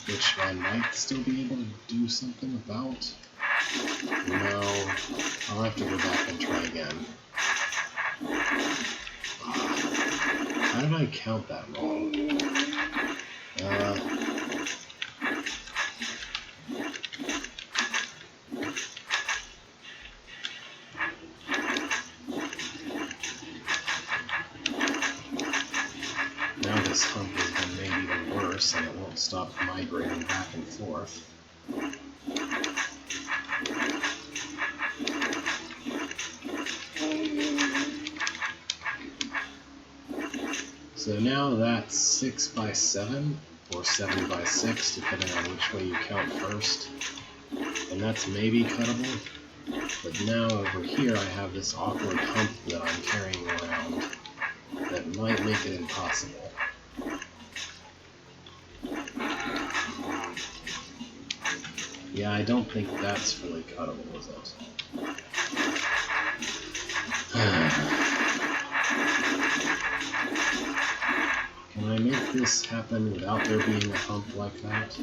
which I might still be able to do something about. No, I'll have to go back and try again. How did I count that wrong? Now this hump is going to make it even worse, and it won't stop migrating back and forth. So now that's 6 by 7, or 7 by 6, depending on which way you count first. And that's maybe cuttable. But now over here I have this awkward hump that I'm carrying around that might make it impossible. Yeah, I don't think that's fully cuttable, is it? Can I make this happen without there being a hump like that?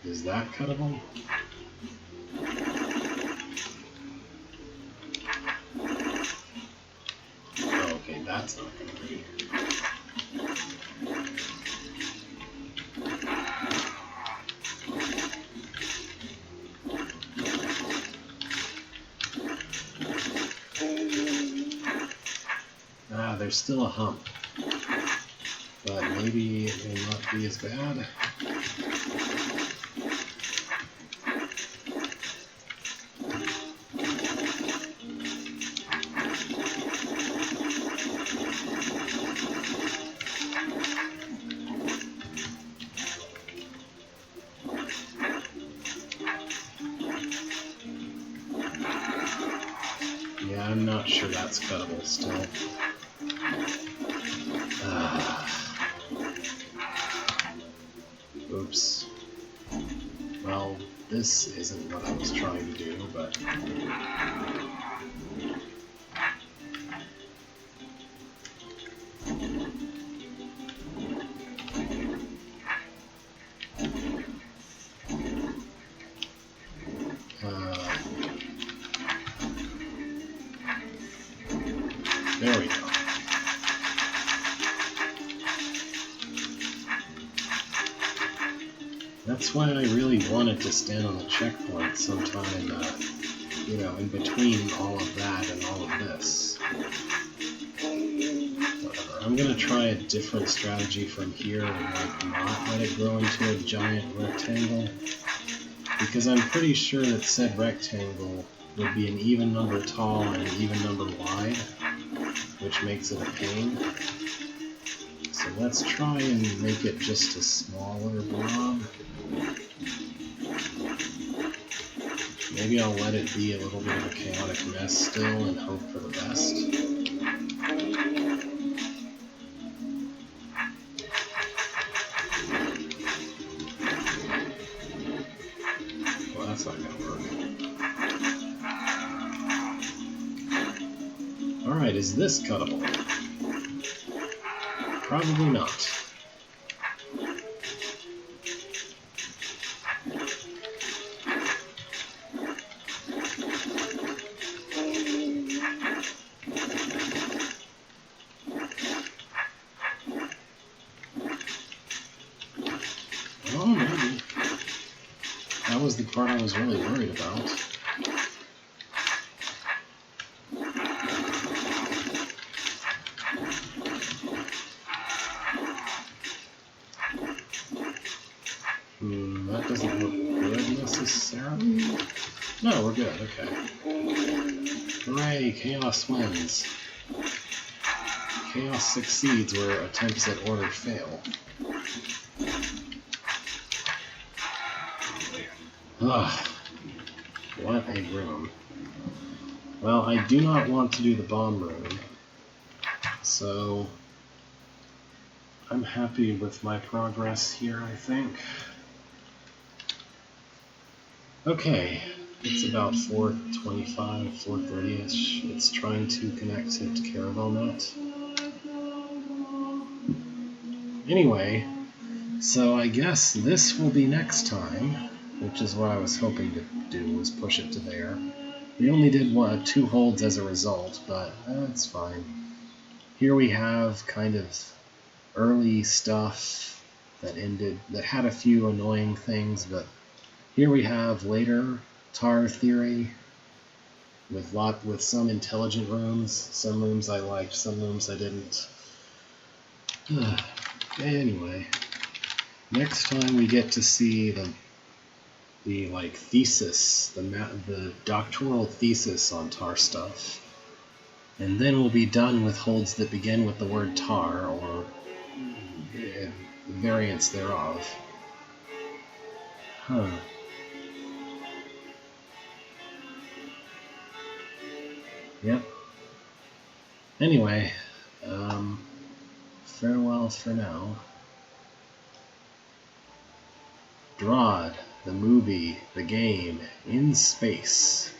Is that cuttable? Oh, okay, that's not going to be. There's still a hump, but maybe it will not be as bad. Yeah, I'm not sure that's cuttable still. Oops. Well, this isn't what I was trying to do, but... there we go. That's why I really wanted to stand on the checkpoint sometime, you know, in between all of that and all of this. Whatever. I'm gonna try a different strategy from here and like not let it grow into a giant rectangle, because I'm pretty sure that said rectangle would be an even number tall and an even number wide, which makes it a pain. So let's try and make it just a smaller blob. Maybe I'll let it be a little bit of a chaotic mess still and hope for the best. Well, that's not going to work. Alright, is this cuttable? Probably not. Oh, maybe. That was the part I was really worried about. That doesn't look good necessarily. No, we're good, okay. Hooray, Chaos wins. Chaos succeeds where attempts at order fail. Ugh. What a room. Well, I do not want to do the bomb room, so I'm happy with my progress here, I think. Okay, it's about 4:25, 4:30ish. It's trying to connect to CaravelNet. Anyway, so I guess this will be next time, which is what I was hoping to do, was push it to there. We only did 2 holds as a result, but that's fine. Here we have kind of early stuff that had a few annoying things, but here we have later Tar Theory with some intelligent rooms. Some rooms I liked, some rooms I didn't. Anyway, next time we get to see the like thesis, the doctoral thesis on tar stuff, and then we'll be done with holds that begin with the word tar or variants thereof. Yep. Anyway, farewell for now. Drod, the movie, the game, in space.